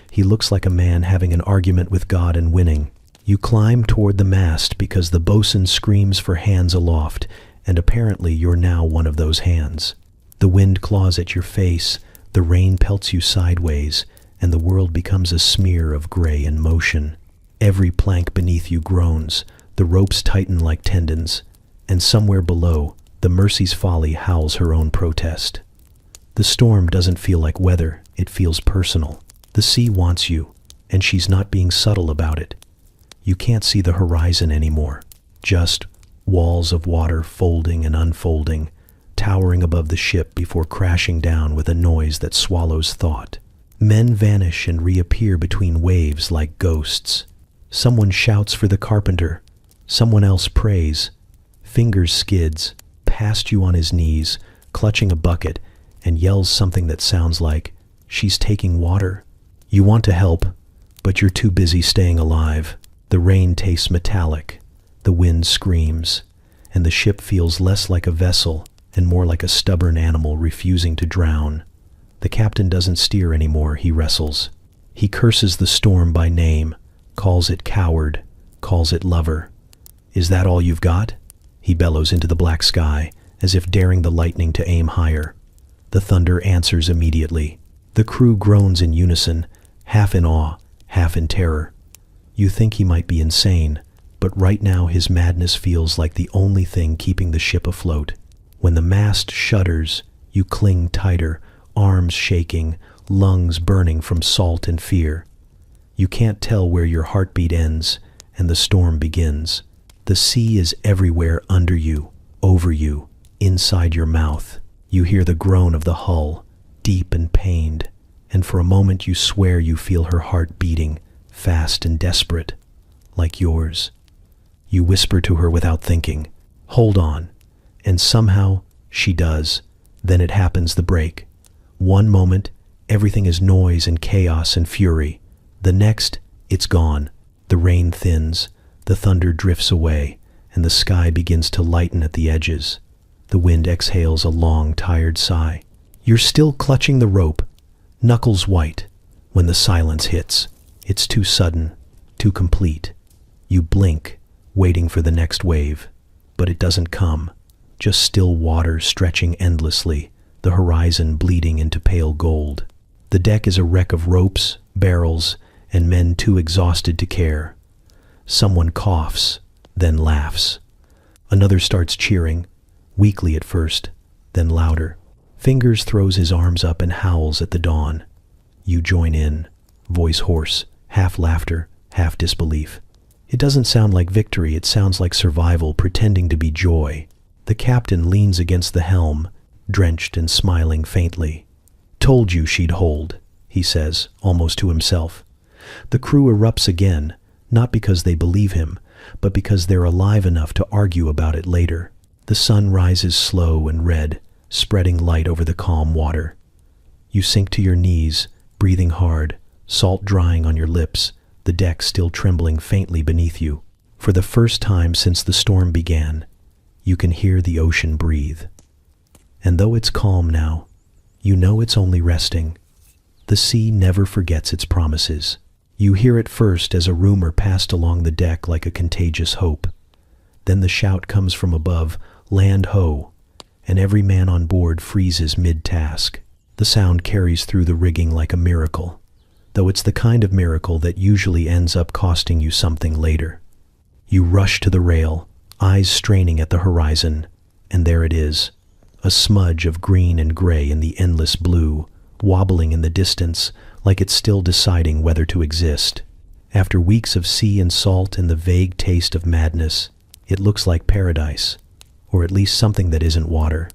He looks like a man having an argument with God and winning. You climb toward the mast because the bosun screams for hands aloft, and apparently you're now one of those hands. The wind claws at your face, the rain pelts you sideways, and the world becomes a smear of gray and motion. Every plank beneath you groans, the ropes tighten like tendons, and somewhere below, the Mercy's Folly howls her own protest. The storm doesn't feel like weather, it feels personal. The sea wants you, and she's not being subtle about it. You can't see the horizon anymore, just walls of water folding and unfolding, towering above the ship before crashing down with a noise that swallows thought. Men vanish and reappear between waves like ghosts. Someone shouts for the carpenter, someone else prays. Fingers skids, past you on his knees, clutching a bucket, and yells something that sounds like, "She's taking water." You want to help, but you're too busy staying alive. The rain tastes metallic, the wind screams, and the ship feels less like a vessel and more like a stubborn animal refusing to drown. The captain doesn't steer anymore, he wrestles. He curses the storm by name, calls it coward, calls it lover. "Is that all you've got?" He bellows into the black sky, as if daring the lightning to aim higher. The thunder answers immediately. The crew groans in unison, half in awe, half in terror. You think he might be insane, but right now his madness feels like the only thing keeping the ship afloat. When the mast shudders, you cling tighter, arms shaking, lungs burning from salt and fear. You can't tell where your heartbeat ends and the storm begins. The sea is everywhere under you, over you, inside your mouth. You hear the groan of the hull, deep and pained, and for a moment you swear you feel her heart beating, fast and desperate, like yours. You whisper to her without thinking, "Hold on," and somehow she does. Then it happens, the break. One moment, everything is noise and chaos and fury. The next, it's gone. The rain thins, the thunder drifts away, and the sky begins to lighten at the edges. The wind exhales a long, tired sigh. You're still clutching the rope, knuckles white, when the silence hits. It's too sudden, too complete. You blink, waiting for the next wave, but it doesn't come. Just still water stretching endlessly, the horizon bleeding into pale gold. The deck is a wreck of ropes, barrels, and men too exhausted to care. Someone coughs, then laughs. Another starts cheering, weakly at first, then louder. Fingers throws his arms up and howls at the dawn. You join in, voice hoarse, half laughter, half disbelief. It doesn't sound like victory, it sounds like survival pretending to be joy. The captain leans against the helm, drenched and smiling faintly. "Told you she'd hold," he says, almost to himself. The crew erupts again, not because they believe him, but because they're alive enough to argue about it later. The sun rises slow and red, spreading light over the calm water. You sink to your knees, breathing hard, salt drying on your lips, the deck still trembling faintly beneath you. For the first time since the storm began, you can hear the ocean breathe. And though it's calm now, you know it's only resting. The sea never forgets its promises. You hear it first as a rumor passed along the deck like a contagious hope. Then the shout comes from above, "Land ho!" and every man on board freezes mid-task. The sound carries through the rigging like a miracle, though it's the kind of miracle that usually ends up costing you something later. You rush to the rail, eyes straining at the horizon, and there it is, a smudge of green and gray in the endless blue, wobbling in the distance like it's still deciding whether to exist. After weeks of sea and salt and the vague taste of madness, it looks like paradise, or at least something that isn't water.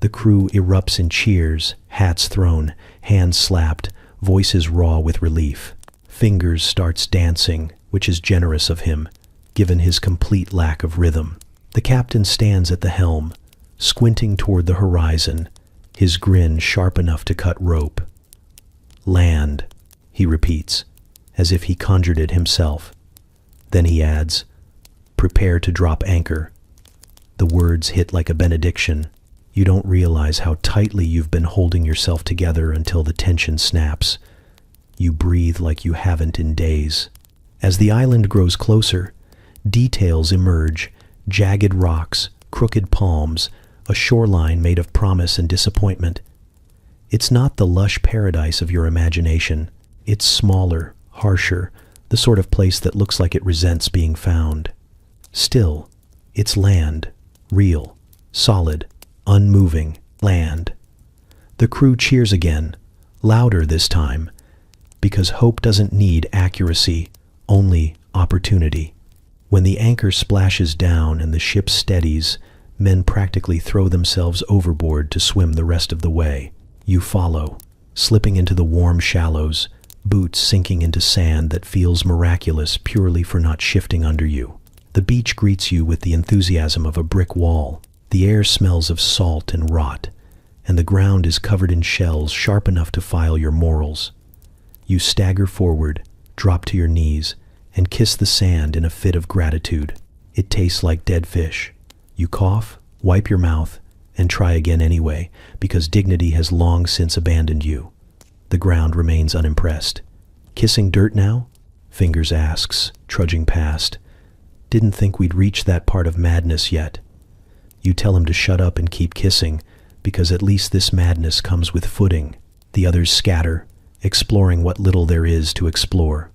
The crew erupts in cheers, hats thrown, hands slapped, voices raw with relief. Fingers starts dancing, which is generous of him, given his complete lack of rhythm. The captain stands at the helm, squinting toward the horizon, his grin sharp enough to cut rope. "Land," he repeats, as if he conjured it himself. Then he adds, "Prepare to drop anchor." The words hit like a benediction. You don't realize how tightly you've been holding yourself together until the tension snaps. You breathe like you haven't in days. As the island grows closer, details emerge, jagged rocks, crooked palms, a shoreline made of promise and disappointment. It's not the lush paradise of your imagination. It's smaller, harsher, the sort of place that looks like it resents being found. Still, it's land, real, solid, unmoving land. The crew cheers again, louder this time, because hope doesn't need accuracy, only opportunity. When the anchor splashes down and the ship steadies, men practically throw themselves overboard to swim the rest of the way. You follow, slipping into the warm shallows, boots sinking into sand that feels miraculous purely for not shifting under you. The beach greets you with the enthusiasm of a brick wall. The air smells of salt and rot, and the ground is covered in shells sharp enough to file your morals. You stagger forward, drop to your knees, and kiss the sand in a fit of gratitude. It tastes like dead fish. You cough, wipe your mouth, and try again anyway, because dignity has long since abandoned you. The ground remains unimpressed. "Kissing dirt now?" Fingers asks, trudging past. "Didn't think we'd reached that part of madness yet." You tell him to shut up and keep kissing, because at least this madness comes with footing. The others scatter, exploring what little there is to explore.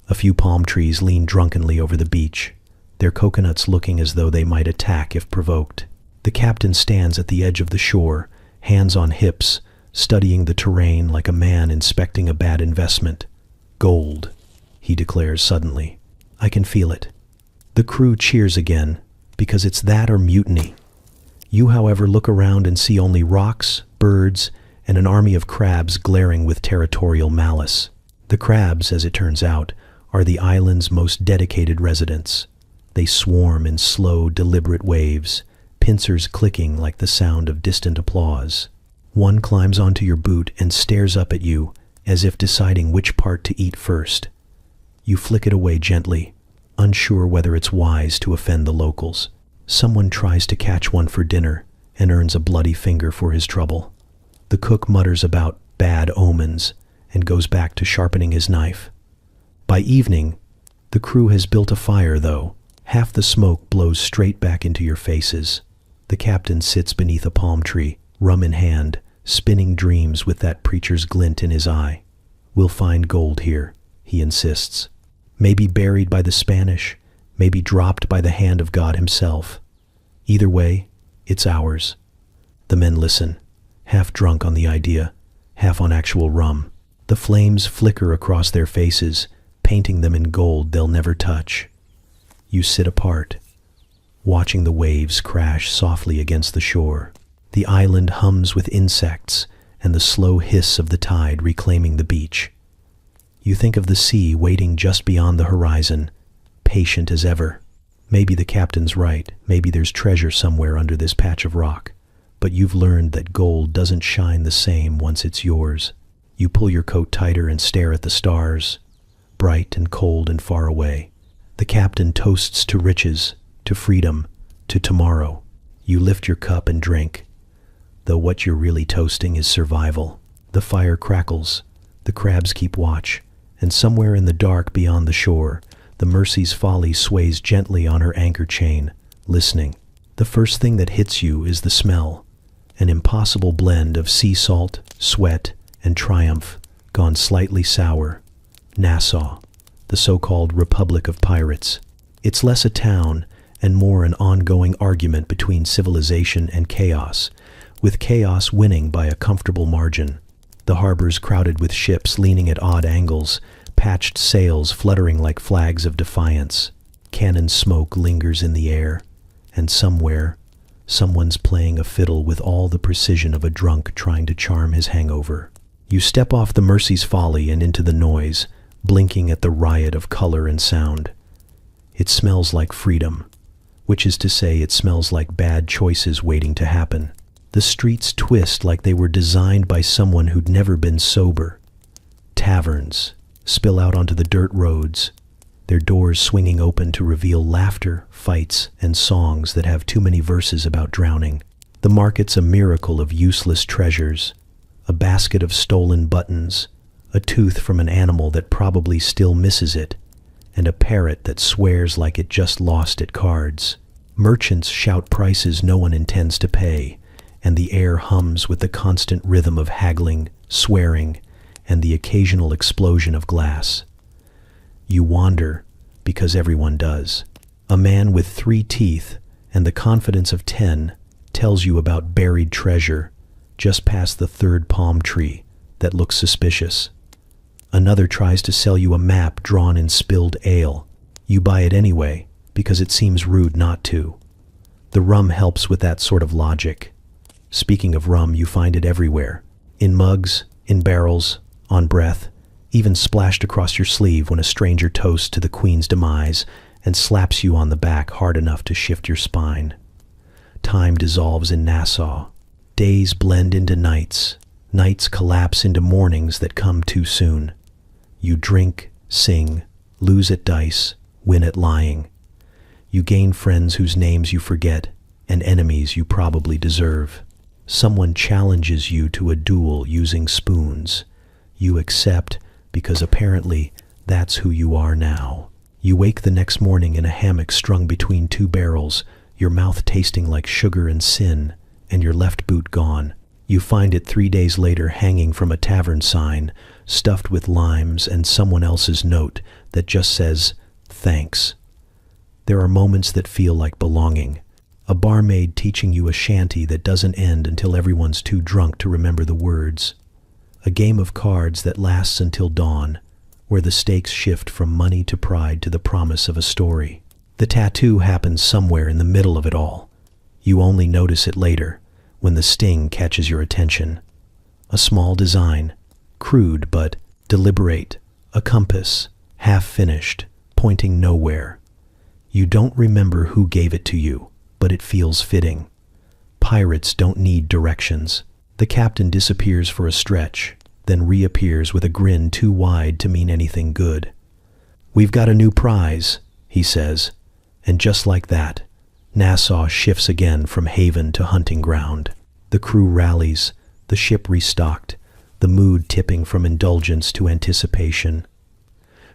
A few palm trees lean drunkenly over the beach, their coconuts looking as though they might attack if provoked. The captain stands at the edge of the shore, hands on hips, studying the terrain like a man inspecting a bad investment. Gold, he declares suddenly. I can feel it. The crew cheers again, because it's that or mutiny. You, however, look around and see only rocks, birds, and an army of crabs glaring with territorial malice. The crabs, as it turns out, are the island's most dedicated residents. They swarm in slow, deliberate waves, pincers clicking like the sound of distant applause. One climbs onto your boot and stares up at you, as if deciding which part to eat first. You flick it away gently, unsure whether it's wise to offend the locals. Someone tries to catch one for dinner and earns a bloody finger for his trouble. The cook mutters about bad omens and goes back to sharpening his knife. By evening, the crew has built a fire, though. Half the smoke blows straight back into your faces. The captain sits beneath a palm tree, rum in hand, spinning dreams with that preacher's glint in his eye. We'll find gold here, he insists. Maybe buried by the Spanish, maybe dropped by the hand of God himself. Either way, it's ours. The men listen, half drunk on the idea, half on actual rum. The flames flicker across their faces, painting them in gold they'll never touch. You sit apart, watching the waves crash softly against the shore. The island hums with insects and the slow hiss of the tide reclaiming the beach. You think of the sea waiting just beyond the horizon, patient as ever. Maybe the captain's right, maybe there's treasure somewhere under this patch of rock, but you've learned that gold doesn't shine the same once it's yours. You pull your coat tighter and stare at the stars, bright and cold and far away. The captain toasts to riches, to freedom, to tomorrow. You lift your cup and drink, though what you're really toasting is survival. The fire crackles, the crabs keep watch, and somewhere in the dark beyond the shore, the Mercy's Folly sways gently on her anchor chain, listening. The first thing that hits you is the smell, an impossible blend of sea salt, sweat, and triumph, gone slightly sour. Nassau, the so-called Republic of Pirates. It's less a town and more an ongoing argument between civilization and chaos, with chaos winning by a comfortable margin. The harbor's crowded with ships leaning at odd angles, patched sails fluttering like flags of defiance. Cannon smoke lingers in the air, and somewhere, someone's playing a fiddle with all the precision of a drunk trying to charm his hangover. You step off the Mercy's Folly and into the noise, blinking at the riot of color and sound. It smells like freedom, which is to say it smells like bad choices waiting to happen. The streets twist like they were designed by someone who'd never been sober. Taverns spill out onto the dirt roads, their doors swinging open to reveal laughter, fights, and songs that have too many verses about drowning. The market's a miracle of useless treasures, a basket of stolen buttons, a tooth from an animal that probably still misses it, and a parrot that swears like it just lost at cards. Merchants shout prices no one intends to pay, and the air hums with the constant rhythm of haggling, swearing, and the occasional explosion of glass. You wander because everyone does. A man with 3 teeth and the confidence of 10 tells you about buried treasure just past the 3rd palm tree that looks suspicious. Another tries to sell you a map drawn in spilled ale. You buy it anyway because it seems rude not to. The rum helps with that sort of logic. Speaking of rum, you find it everywhere. In mugs, in barrels, on breath, even splashed across your sleeve when a stranger toasts to the Queen's demise and slaps you on the back hard enough to shift your spine. Time dissolves in Nassau. Days blend into nights. Nights collapse into mornings that come too soon. You drink, sing, lose at dice, win at lying. You gain friends whose names you forget and enemies you probably deserve. Someone challenges you to a duel using spoons. You accept because apparently that's who you are now. You wake the next morning in a hammock strung between 2 barrels, your mouth tasting like sugar and sin, and your left boot gone. You find it 3 days later hanging from a tavern sign, stuffed with limes and someone else's note that just says, "Thanks." There are moments that feel like belonging. A barmaid teaching you a shanty that doesn't end until everyone's too drunk to remember the words. A game of cards that lasts until dawn, where the stakes shift from money to pride to the promise of a story. The tattoo happens somewhere in the middle of it all. You only notice it later, when the sting catches your attention. A small design, crude but deliberate, a compass, half-finished, pointing nowhere. You don't remember who gave it to you, but it feels fitting. Pirates don't need directions. The captain disappears for a stretch, then reappears with a grin too wide to mean anything good. "We've got a new prize," he says, and just like that, Nassau shifts again from haven to hunting ground. The crew rallies, the ship restocked, the mood tipping from indulgence to anticipation.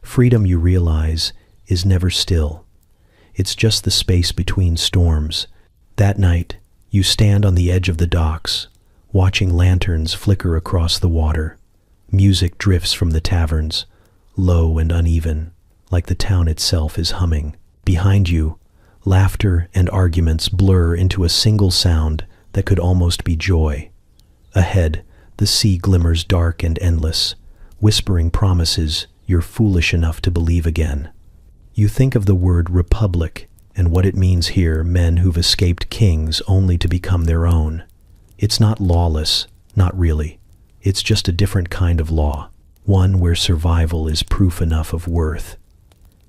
Freedom, you realize, is never still. It's just the space between storms. That night, you stand on the edge of the docks, watching lanterns flicker across the water. Music drifts from the taverns, low and uneven, like the town itself is humming. Behind you, laughter and arguments blur into a single sound that could almost be joy. Ahead, the sea glimmers dark and endless, whispering promises you're foolish enough to believe again. You think of the word republic and what it means here, men who've escaped kings only to become their own. It's not lawless, not really. It's just a different kind of law, one where survival is proof enough of worth.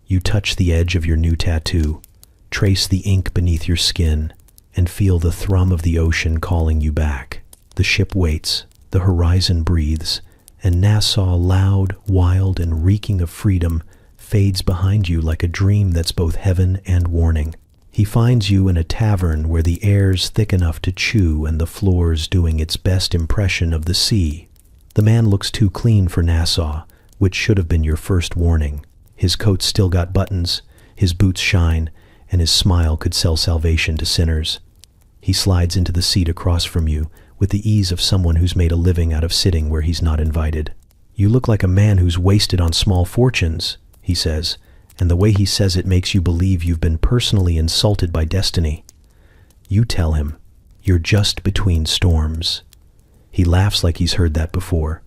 You touch the edge of your new tattoo, trace the ink beneath your skin, and feel the thrum of the ocean calling you back. The ship waits, the horizon breathes, and Nassau, loud, wild, and reeking of freedom, fades behind you like a dream that's both heaven and warning. He finds you in a tavern where the air's thick enough to chew and the floor's doing its best impression of the sea. The man looks too clean for Nassau, which should have been your first warning. His coat's still got buttons, his boots shine, and his smile could sell salvation to sinners. He slides into the seat across from you with the ease of someone who's made a living out of sitting where he's not invited. "You look like a man who's wasted on small fortunes," he says, and the way he says it makes you believe you've been personally insulted by destiny. You tell him, "You're just between storms." He laughs like he's heard that before.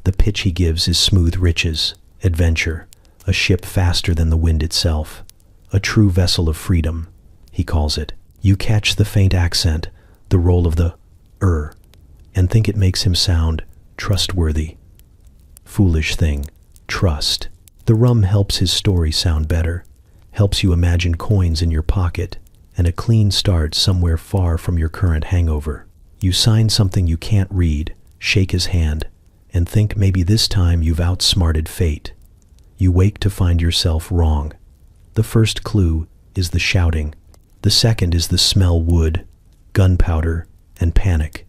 The pitch he gives is smooth riches, adventure, a ship faster than the wind itself, a true vessel of freedom, he calls it. You catch the faint accent, the roll of the and think it makes him sound trustworthy. Foolish thing, trust. The rum helps his story sound better, helps you imagine coins in your pocket, and a clean start somewhere far from your current hangover. You sign something you can't read, shake his hand, and think maybe this time you've outsmarted fate. You wake to find yourself wrong. The first clue is the shouting. The second is the smell wood, gunpowder, and panic.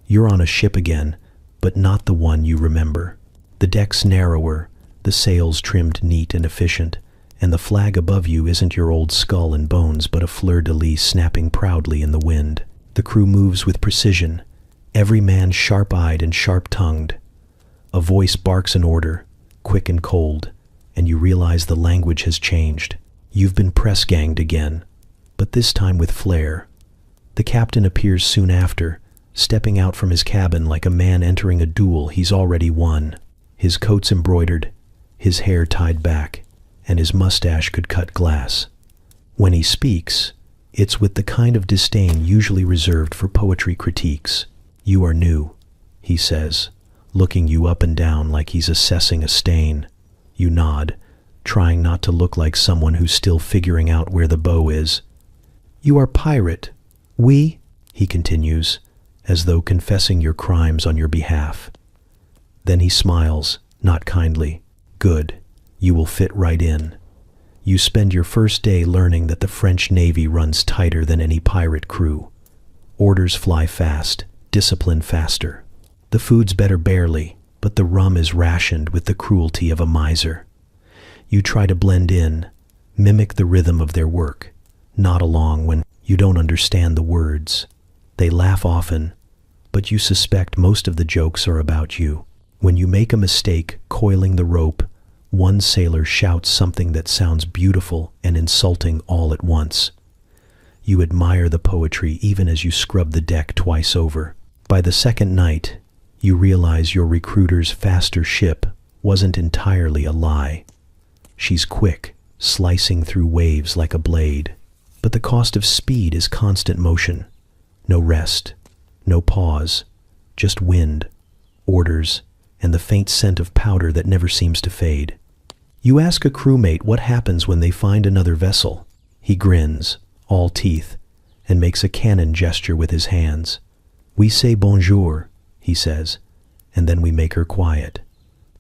You're on a ship again, but not the one you remember. The deck's narrower, the sails trimmed neat and efficient, and the flag above you isn't your old skull and bones but a fleur-de-lis snapping proudly in the wind. The crew moves with precision, every man sharp-eyed and sharp-tongued. A voice barks an order, quick and cold, and you realize the language has changed. You've been press-ganged again, but this time with flair. The captain appears soon after, stepping out from his cabin like a man entering a duel he's already won. His coat's embroidered, his hair tied back, and his mustache could cut glass. When he speaks, it's with the kind of disdain usually reserved for poetry critiques. "You are new," he says, looking you up and down like he's assessing a stain. You nod, trying not to look like someone who's still figuring out where the bow is. "You are pirate. We," he continues, as though confessing your crimes on your behalf. Then he smiles, not kindly. "Good. You will fit right in." You spend your first day learning that the French Navy runs tighter than any pirate crew. Orders fly fast, discipline faster. The food's better barely, but the rum is rationed with the cruelty of a miser. You try to blend in, mimic the rhythm of their work, nod along when you don't understand the words. They laugh often, but you suspect most of the jokes are about you. When you make a mistake coiling the rope, one sailor shouts something that sounds beautiful and insulting all at once. You admire the poetry even as you scrub the deck twice over. By the second night, you realize your recruiter's faster ship wasn't entirely a lie. She's quick, slicing through waves like a blade. But the cost of speed is constant motion. No rest, no pause, just wind, orders, and the faint scent of powder that never seems to fade. You ask a crewmate what happens when they find another vessel. He grins, all teeth, and makes a cannon gesture with his hands. "We say bonjour," he says, and then we make her quiet.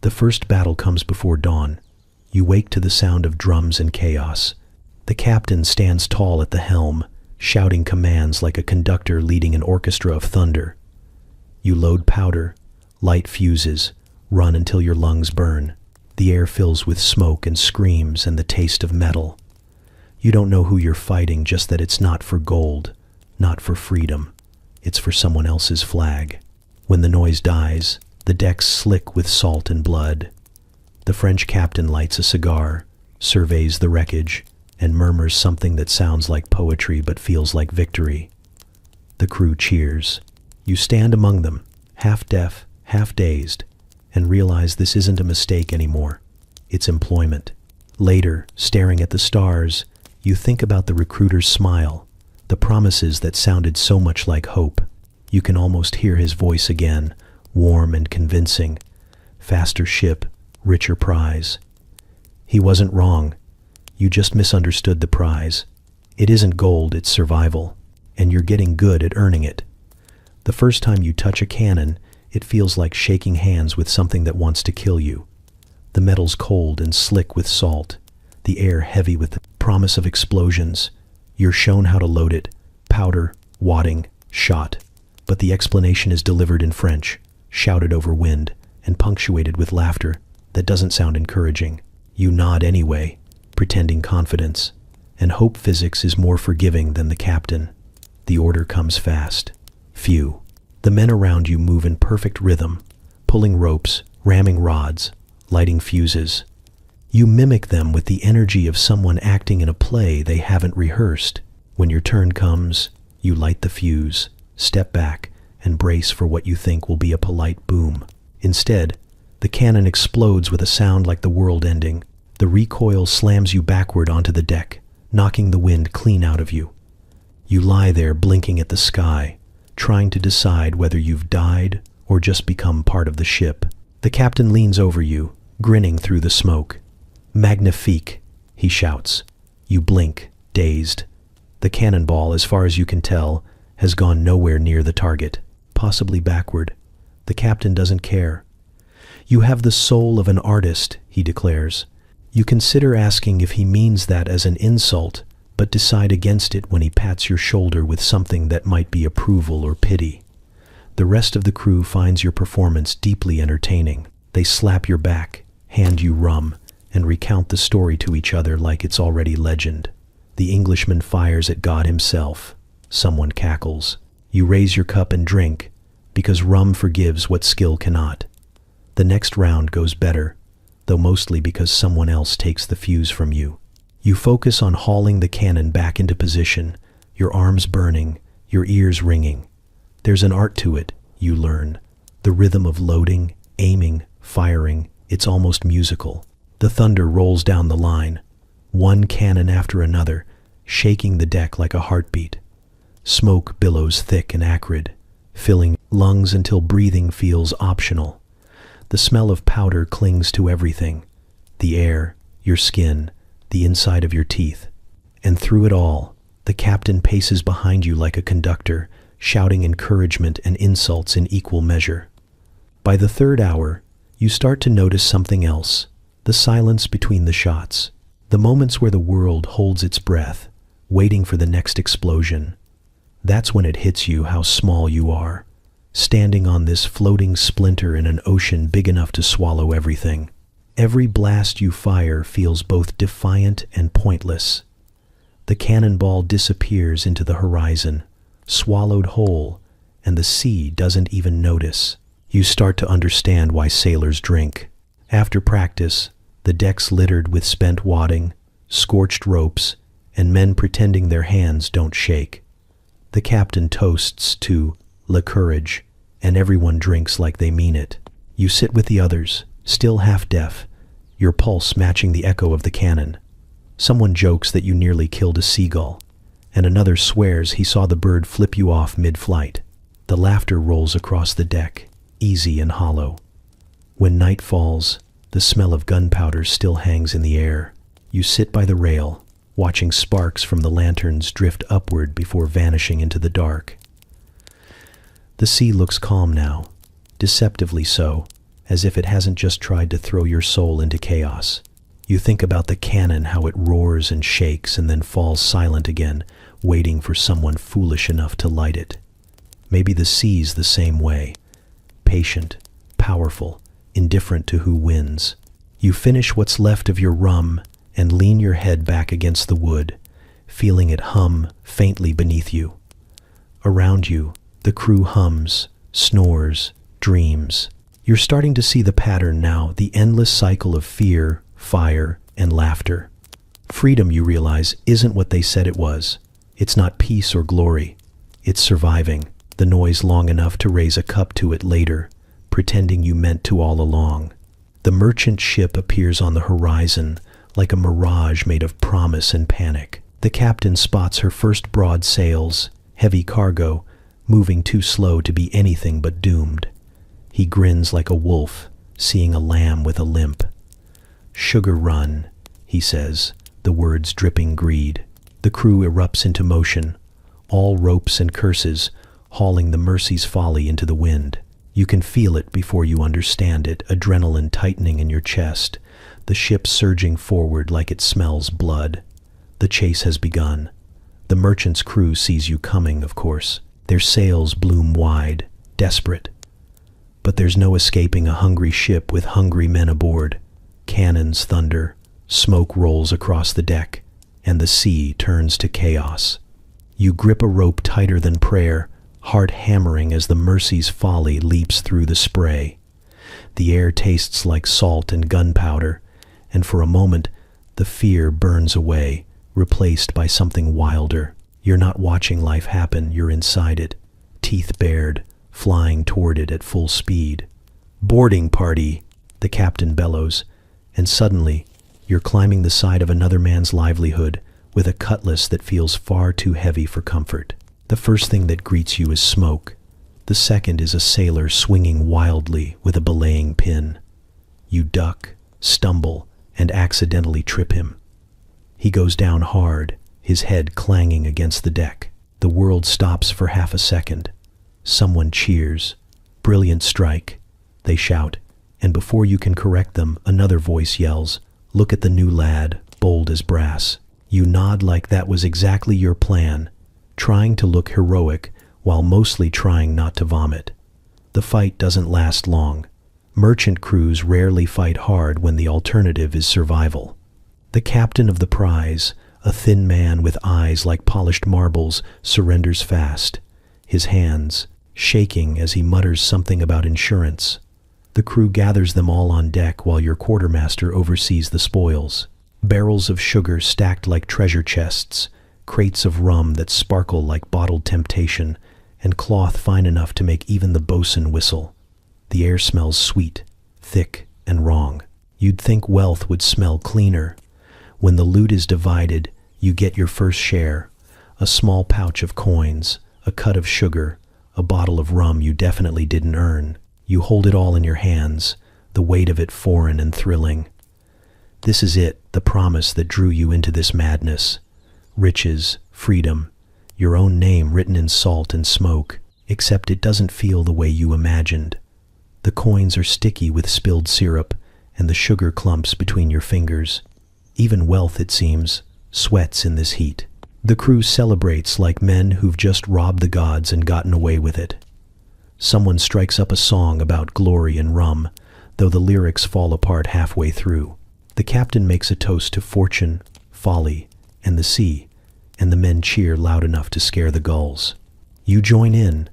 The first battle comes before dawn. You wake to the sound of drums and chaos. The captain stands tall at the helm, shouting commands like a conductor leading an orchestra of thunder. You load powder, light fuses, run until your lungs burn. The air fills with smoke and screams and the taste of metal. You don't know who you're fighting, just that it's not for gold, not for freedom. It's for someone else's flag. When the noise dies, the deck's slick with salt and blood. The French captain lights a cigar, surveys the wreckage, and murmurs something that sounds like poetry but feels like victory. The crew cheers. You stand among them, half deaf, half dazed, and realize this isn't a mistake anymore. It's employment. Later, staring at the stars, you think about the recruiter's smile, the promises that sounded so much like hope. You can almost hear his voice again, warm and convincing. Faster ship, richer prize. He wasn't wrong. You just misunderstood the prize. It isn't gold, it's survival, and you're getting good at earning it. The first time you touch a cannon, it feels like shaking hands with something that wants to kill you. The metal's cold and slick with salt, the air heavy with the promise of explosions. You're shown how to load it, powder, wadding, shot. But the explanation is delivered in French, shouted over wind, and punctuated with laughter that doesn't sound encouraging. You nod anyway, pretending confidence, and hope physics is more forgiving than the captain. The order comes fast. Phew. The men around you move in perfect rhythm, pulling ropes, ramming rods, lighting fuses. You mimic them with the energy of someone acting in a play they haven't rehearsed. When your turn comes, you light the fuse, step back, and brace for what you think will be a polite boom. Instead, the cannon explodes with a sound like the world ending. The recoil slams you backward onto the deck, knocking the wind clean out of you. You lie there blinking at the sky, trying to decide whether you've died or just become part of the ship. The captain leans over you, grinning through the smoke. "Magnifique," he shouts. You blink, dazed. The cannonball, as far as you can tell, has gone nowhere near the target, possibly backward. The captain doesn't care. "You have the soul of an artist," he declares. You consider asking if he means that as an insult, but decide against it when he pats your shoulder with something that might be approval or pity. The rest of the crew finds your performance deeply entertaining. They slap your back, hand you rum, and recount the story to each other like it's already legend. The Englishman fires at God himself. Someone cackles. You raise your cup and drink, because rum forgives what skill cannot. The next round goes better, though mostly because someone else takes the fuse from you. You focus on hauling the cannon back into position, your arms burning, your ears ringing. There's an art to it, you learn. The rhythm of loading, aiming, firing, it's almost musical. The thunder rolls down the line, one cannon after another, shaking the deck like a heartbeat. Smoke billows thick and acrid, filling lungs until breathing feels optional. The smell of powder clings to everything, the air, your skin, the inside of your teeth. And through it all, the captain paces behind you like a conductor, shouting encouragement and insults in equal measure. By the third hour, you start to notice something else, the silence between the shots, the moments where the world holds its breath, waiting for the next explosion. That's when it hits you how small you are, standing on this floating splinter in an ocean big enough to swallow everything. Every blast you fire feels both defiant and pointless. The cannonball disappears into the horizon, swallowed whole, and the sea doesn't even notice. You start to understand why sailors drink. After practice, the deck's littered with spent wadding, scorched ropes, and men pretending their hands don't shake. The captain toasts to Le Courage, and everyone drinks like they mean it. You sit with the others, still half deaf, your pulse matching the echo of the cannon. Someone jokes that you nearly killed a seagull, and another swears he saw the bird flip you off mid-flight. The laughter rolls across the deck, easy and hollow. When night falls, the smell of gunpowder still hangs in the air. You sit by the rail, watching sparks from the lanterns drift upward before vanishing into the dark. The sea looks calm now, deceptively so, as if it hasn't just tried to throw your soul into chaos. You think about the cannon, how it roars and shakes and then falls silent again, waiting for someone foolish enough to light it. Maybe the sea's the same way, patient, powerful, indifferent to who wins. You finish what's left of your rum and lean your head back against the wood, feeling it hum faintly beneath you. Around you, the crew hums, snores, dreams. You're starting to see the pattern now, the endless cycle of fear, fire, and laughter. Freedom, you realize, isn't what they said it was. It's not peace or glory. It's surviving, the noise long enough to raise a cup to it later, pretending you meant to all along. The merchant ship appears on the horizon, like a mirage made of promise and panic. The captain spots her first broad sails, heavy cargo, moving too slow to be anything but doomed. He grins like a wolf, seeing a lamb with a limp. "Sugar run," he says, the words dripping greed. The crew erupts into motion, all ropes and curses, hauling the Mercy's Folly into the wind. You can feel it before you understand it, adrenaline tightening in your chest, the ship surging forward like it smells blood. The chase has begun. The merchant's crew sees you coming, of course. Their sails bloom wide, desperate. But there's no escaping a hungry ship with hungry men aboard. Cannons thunder, smoke rolls across the deck, and the sea turns to chaos. You grip a rope tighter than prayer, heart hammering as the Mercy's Folly leaps through the spray. The air tastes like salt and gunpowder, and for a moment, the fear burns away, replaced by something wilder. You're not watching life happen, you're inside it, teeth bared, flying toward it at full speed. "Boarding party," the captain bellows, and suddenly, you're climbing the side of another man's livelihood with a cutlass that feels far too heavy for comfort. The first thing that greets you is smoke. The second is a sailor swinging wildly with a belaying pin. You duck, stumble, and accidentally trip him. He goes down hard, his head clanging against the deck. The world stops for half a second. Someone cheers. "Brilliant strike," they shout, and before you can correct them, another voice yells, "Look at the new lad, bold as brass." You nod like that was exactly your plan, trying to look heroic while mostly trying not to vomit. The fight doesn't last long. Merchant crews rarely fight hard when the alternative is survival. The captain of the prize, a thin man with eyes like polished marbles, surrenders fast, his hands shaking as he mutters something about insurance. The crew gathers them all on deck while your quartermaster oversees the spoils. Barrels of sugar stacked like treasure chests, crates of rum that sparkle like bottled temptation, and cloth fine enough to make even the bosun whistle. The air smells sweet, thick, and wrong. You'd think wealth would smell cleaner. When the loot is divided, you get your first share, a small pouch of coins, a cut of sugar, a bottle of rum you definitely didn't earn. You hold it all in your hands, the weight of it foreign and thrilling. This is it, the promise that drew you into this madness. Riches, freedom, your own name written in salt and smoke, except it doesn't feel the way you imagined. The coins are sticky with spilled syrup, and the sugar clumps between your fingers. Even wealth, it seems, sweats in this heat. The crew celebrates like men who've just robbed the gods and gotten away with it. Someone strikes up a song about glory and rum, though the lyrics fall apart halfway through. The captain makes a toast to fortune, folly, and the sea, and the men cheer loud enough to scare the gulls. You join in,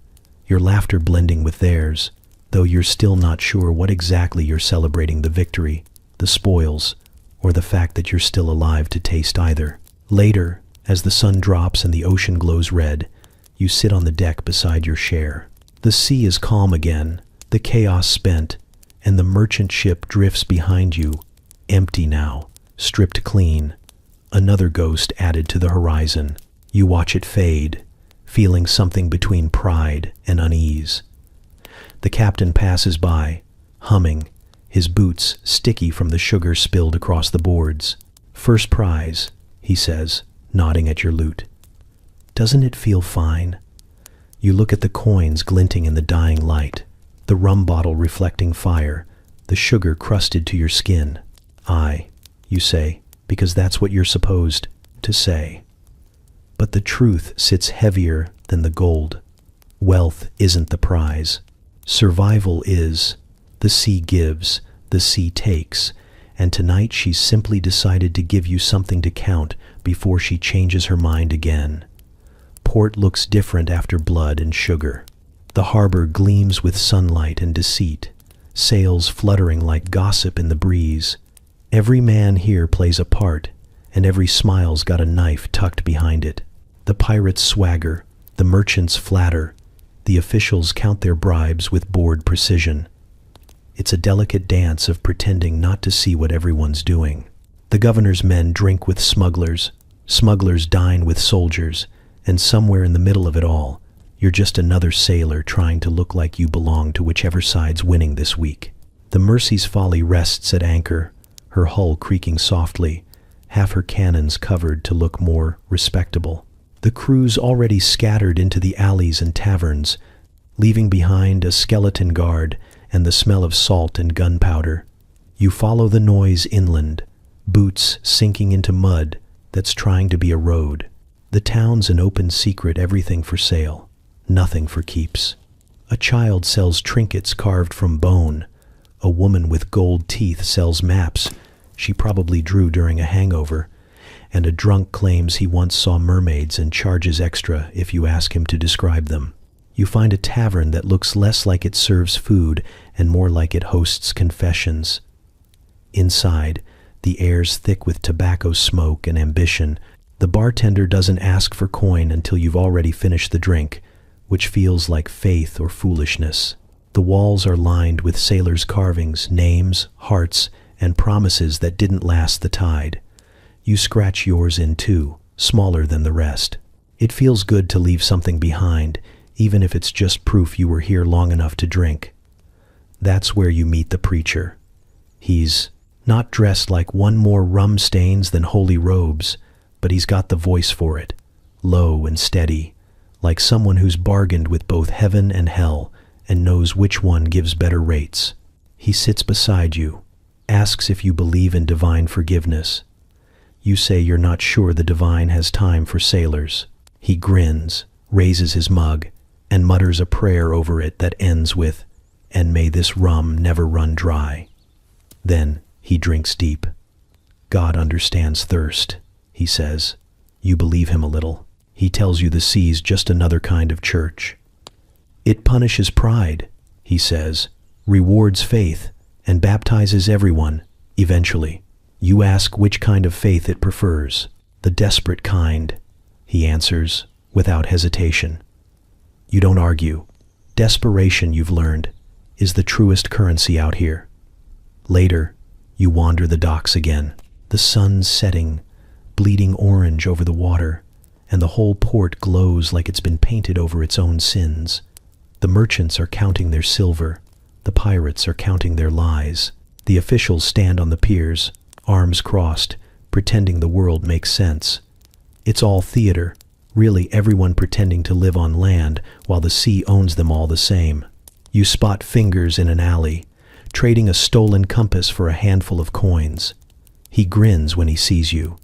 your laughter blending with theirs, though you're still not sure what exactly you're celebrating: the victory, the spoils, or the fact that you're still alive to taste either. Later, as the sun drops and the ocean glows red, you sit on the deck beside your share. The sea is calm again, the chaos spent, and the merchant ship drifts behind you, empty now, stripped clean. Another ghost added to the horizon. You watch it fade, feeling something between pride and unease. The captain passes by, humming, his boots sticky from the sugar spilled across the boards. "First prize," he says, nodding at your loot. "Doesn't it feel fine?" You look at the coins glinting in the dying light, the rum bottle reflecting fire, the sugar crusted to your skin. "Aye," you say, because that's what you're supposed to say. But the truth sits heavier than the gold. Wealth isn't the prize. Survival is. The sea gives, the sea takes, and tonight she's simply decided to give you something to count before she changes her mind again. Port looks different after blood and sugar. The harbor gleams with sunlight and deceit, sails fluttering like gossip in the breeze. Every man here plays a part, and every smile's got a knife tucked behind it. The pirates swagger, the merchants flatter, the officials count their bribes with bored precision. It's a delicate dance of pretending not to see what everyone's doing. The governor's men drink with smugglers, smugglers dine with soldiers, and somewhere in the middle of it all, you're just another sailor trying to look like you belong to whichever side's winning this week. The Mercy's Folly rests at anchor, her hull creaking softly, half her cannons covered to look more respectable. The crew's already scattered into the alleys and taverns, leaving behind a skeleton guard and the smell of salt and gunpowder. You follow the noise inland, boots sinking into mud that's trying to be a road. The town's an open secret, everything for sale, nothing for keeps. A child sells trinkets carved from bone. A woman with gold teeth sells maps she probably drew during a hangover, and a drunk claims he once saw mermaids and charges extra if you ask him to describe them. You find a tavern that looks less like it serves food and more like it hosts confessions. Inside, the air's thick with tobacco smoke and ambition. The bartender doesn't ask for coin until you've already finished the drink, which feels like faith or foolishness. The walls are lined with sailors' carvings, names, hearts, and promises that didn't last the tide. You scratch yours in too, smaller than the rest. It feels good to leave something behind, even if it's just proof you were here long enough to drink. That's where you meet the preacher. He's not dressed like one more rum stains than holy robes, but he's got the voice for it, low and steady, like someone who's bargained with both heaven and hell and knows which one gives better rates. He sits beside you, asks if you believe in divine forgiveness. You say you're not sure the divine has time for sailors. He grins, raises his mug, and mutters a prayer over it that ends with, "And may this rum never run dry." Then he drinks deep. "God understands thirst," he says. You believe him a little. He tells you the sea's just another kind of church. "It punishes pride," he says, "rewards faith, and baptizes everyone, eventually." You ask which kind of faith it prefers. "The desperate kind," he answers, without hesitation. You don't argue. Desperation, you've learned, is the truest currency out here. Later, you wander the docks again. The sun's setting, bleeding orange over the water, and the whole port glows like it's been painted over its own sins. The merchants are counting their silver. The pirates are counting their lies. The officials stand on the piers, arms crossed, pretending the world makes sense. It's all theater, really everyone pretending to live on land while the sea owns them all the same. You spot fingers in an alley, trading a stolen compass for a handful of coins. He grins when he sees you.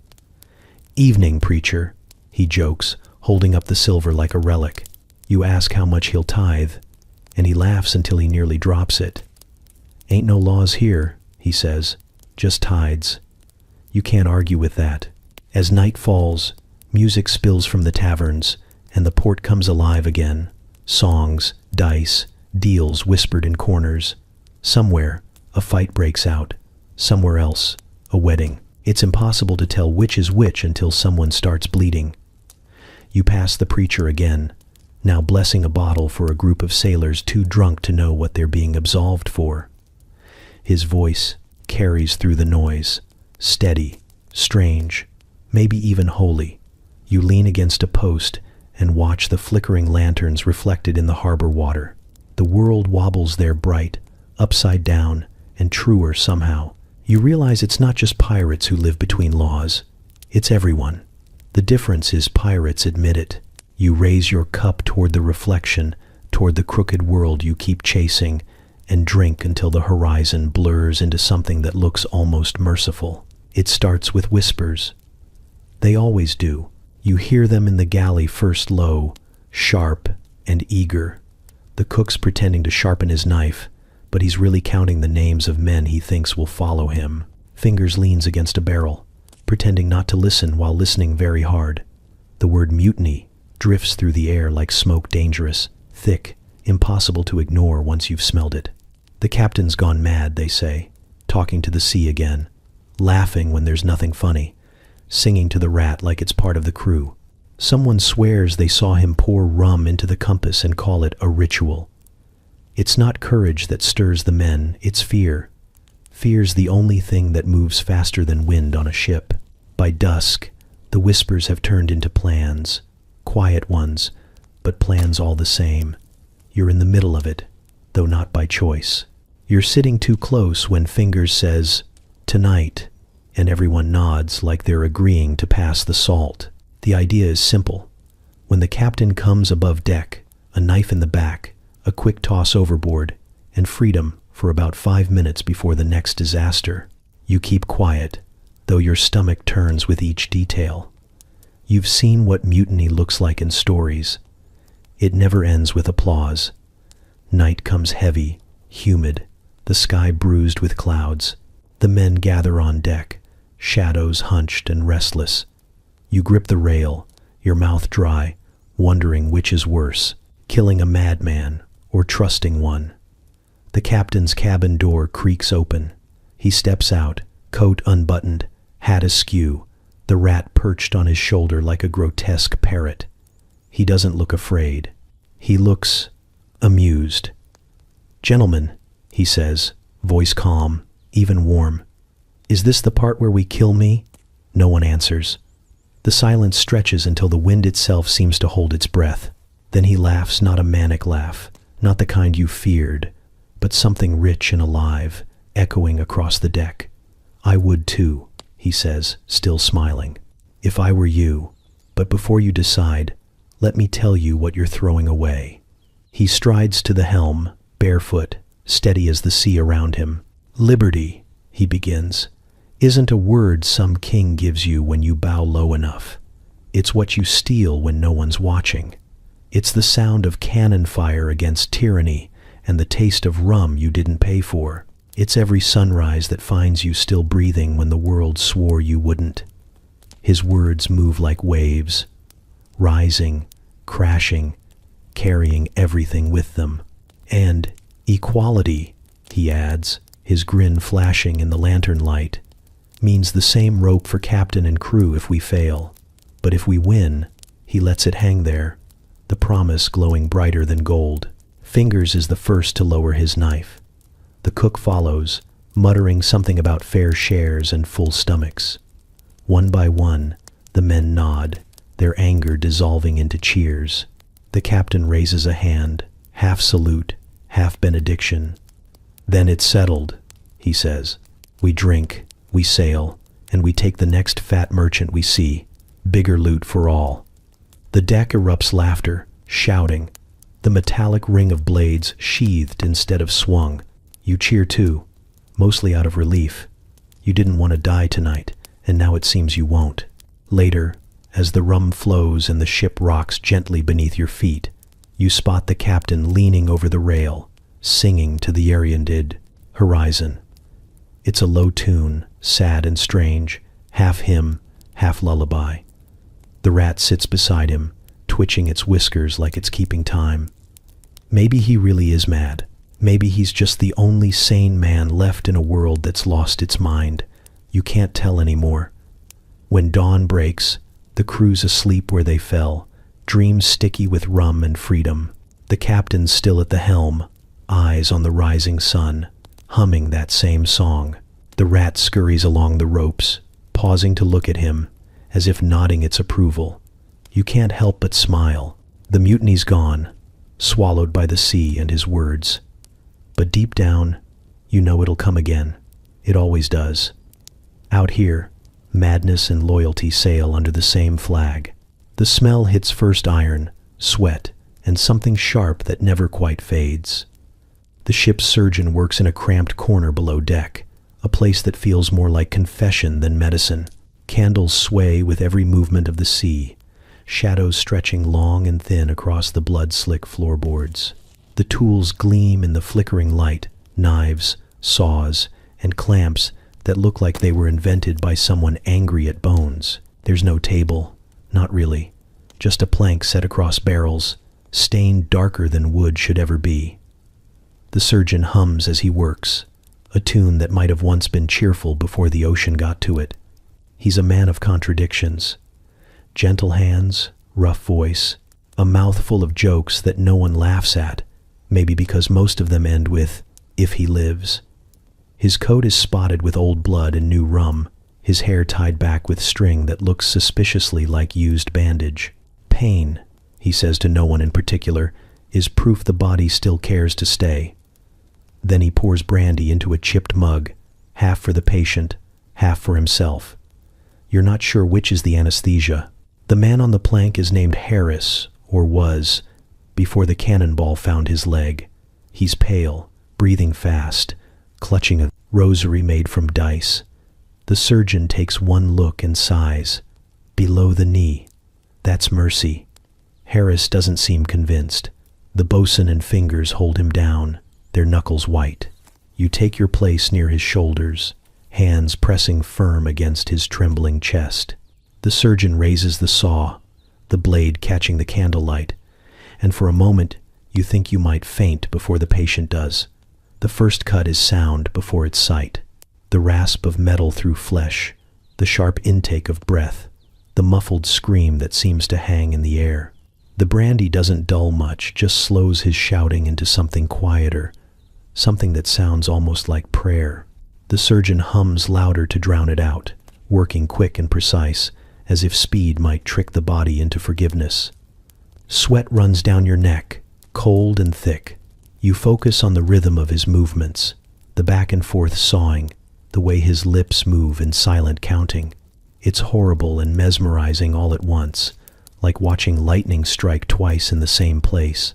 "Evening, preacher," he jokes, holding up the silver like a relic. You ask how much he'll tithe, and he laughs until he nearly drops it. "Ain't no laws here," he says, "just tides." You can't argue with that. As night falls, music spills from the taverns, and the port comes alive again. Songs, dice, deals whispered in corners. Somewhere, a fight breaks out. Somewhere else, a wedding. It's impossible to tell which is which until someone starts bleeding. You pass the preacher again, now blessing a bottle for a group of sailors too drunk to know what they're being absolved for. His voice carries through the noise, steady, strange, maybe even holy. You lean against a post and watch the flickering lanterns reflected in the harbor water. The world wobbles there bright, upside down, and truer somehow. You realize it's not just pirates who live between laws. It's everyone. The difference is pirates admit it. You raise your cup toward the reflection, toward the crooked world you keep chasing, and drink until the horizon blurs into something that looks almost merciful. It starts with whispers. They always do. You hear them in the galley first low, sharp, and eager. The cook's pretending to sharpen his knife, but he's really counting the names of men he thinks will follow him. Fingers leans against a barrel, pretending not to listen while listening very hard. The word mutiny drifts through the air like smoke, dangerous, thick, impossible to ignore once you've smelled it. The captain's gone mad, they say, talking to the sea again, laughing when there's nothing funny, singing to the rat like it's part of the crew. Someone swears they saw him pour rum into the compass and call it a ritual. It's not courage that stirs the men, it's fear. Fear's the only thing that moves faster than wind on a ship. By dusk, the whispers have turned into plans, quiet ones, but plans all the same. You're in the middle of it, though not by choice. You're sitting too close when Fingers says, "Tonight," and everyone nods like they're agreeing to pass the salt. The idea is simple. When the captain comes above deck, a knife in the back, a quick toss overboard, and freedom for about 5 minutes before the next disaster. You keep quiet, though your stomach turns with each detail. You've seen what mutiny looks like in stories. It never ends with applause. Night comes heavy, humid, the sky bruised with clouds. The men gather on deck, shadows hunched and restless. You grip the rail, your mouth dry, wondering which is worse, killing a madman or trusting one. The captain's cabin door creaks open. He steps out, coat unbuttoned, hat askew, the rat perched on his shoulder like a grotesque parrot. He doesn't look afraid. He looks amused. "Gentlemen," he says, voice calm, even warm. "Is this the part where we kill me?" No one answers. The silence stretches until the wind itself seems to hold its breath. Then he laughs, not a manic laugh, not the kind you feared, but something rich and alive, echoing across the deck. "I would too," he says, still smiling. "If I were you. But before you decide, let me tell you what you're throwing away." He strides to the helm, barefoot, steady as the sea around him. "Liberty," he begins, "isn't a word some king gives you when you bow low enough. It's what you steal when no one's watching. It's the sound of cannon fire against tyranny and the taste of rum you didn't pay for. It's every sunrise that finds you still breathing when the world swore you wouldn't." His words move like waves, rising, crashing, carrying everything with them. "And equality," he adds, his grin flashing in the lantern light, "means the same rope for captain and crew if we fail. But if we win," he lets it hang there, the promise glowing brighter than gold. Fingers is the first to lower his knife. The cook follows, muttering something about fair shares and full stomachs. One by one, the men nod, their anger dissolving into cheers. The captain raises a hand, half salute, half benediction. "Then it's settled," he says. "We drink, we sail, and we take the next fat merchant we see. Bigger loot for all." The deck erupts laughter, shouting, the metallic ring of blades sheathed instead of swung. You cheer too, mostly out of relief. You didn't want to die tonight, and now it seems you won't. Later, as the rum flows and the ship rocks gently beneath your feet, you spot the captain leaning over the rail, singing to the Ariandid horizon. It's a low tune, sad and strange, half hymn, half lullaby. The rat sits beside him, twitching its whiskers like it's keeping time. Maybe he really is mad. Maybe he's just the only sane man left in a world that's lost its mind. You can't tell anymore. When dawn breaks, the crew's asleep where they fell, dreams sticky with rum and freedom. The captain's still at the helm, eyes on the rising sun. humming that same song. The rat scurries along the ropes, pausing to look at him, as if nodding its approval. You can't help but smile. The mutiny's gone, swallowed by the sea and his words. But deep down, you know it'll come again. It always does. Out here, madness and loyalty sail under the same flag. The smell hits first iron, sweat, and something sharp that never quite fades. The ship's surgeon works in a cramped corner below deck, a place that feels more like confession than medicine. Candles sway with every movement of the sea, shadows stretching long and thin across the blood-slick floorboards. The tools gleam in the flickering light, knives, saws, and clamps that look like they were invented by someone angry at bones. There's no table, not really, just a plank set across barrels, stained darker than wood should ever be. The surgeon hums as he works, a tune that might have once been cheerful before the ocean got to it. He's a man of contradictions. Gentle hands, rough voice, a mouth full of jokes that no one laughs at, maybe because most of them end with, "if he lives." His coat is spotted with old blood and new rum, his hair tied back with string that looks suspiciously like used bandage. Pain, he says to no one in particular, is proof the body still cares to stay. Then he pours brandy into a chipped mug, half for the patient, half for himself. You're not sure which is the anesthesia. The man on the plank is named Harris, or was, before the cannonball found his leg. He's pale, breathing fast, clutching a rosary made from dice. The surgeon takes one look and sighs. Below the knee. That's mercy. Harris doesn't seem convinced. The bosun and fingers hold him down, their knuckles white. You take your place near his shoulders, hands pressing firm against his trembling chest. The surgeon raises the saw, the blade catching the candlelight, and for a moment you think you might faint before the patient does. The first cut is sound before it's sight. The rasp of metal through flesh, the sharp intake of breath, the muffled scream that seems to hang in the air. The brandy doesn't dull much, just slows his shouting into something quieter, something that sounds almost like prayer. The surgeon hums louder to drown it out, working quick and precise, as if speed might trick the body into forgiveness. Sweat runs down your neck, cold and thick. You focus on the rhythm of his movements, the back and forth sawing, the way his lips move in silent counting. It's horrible and mesmerizing all at once, like watching lightning strike twice in the same place.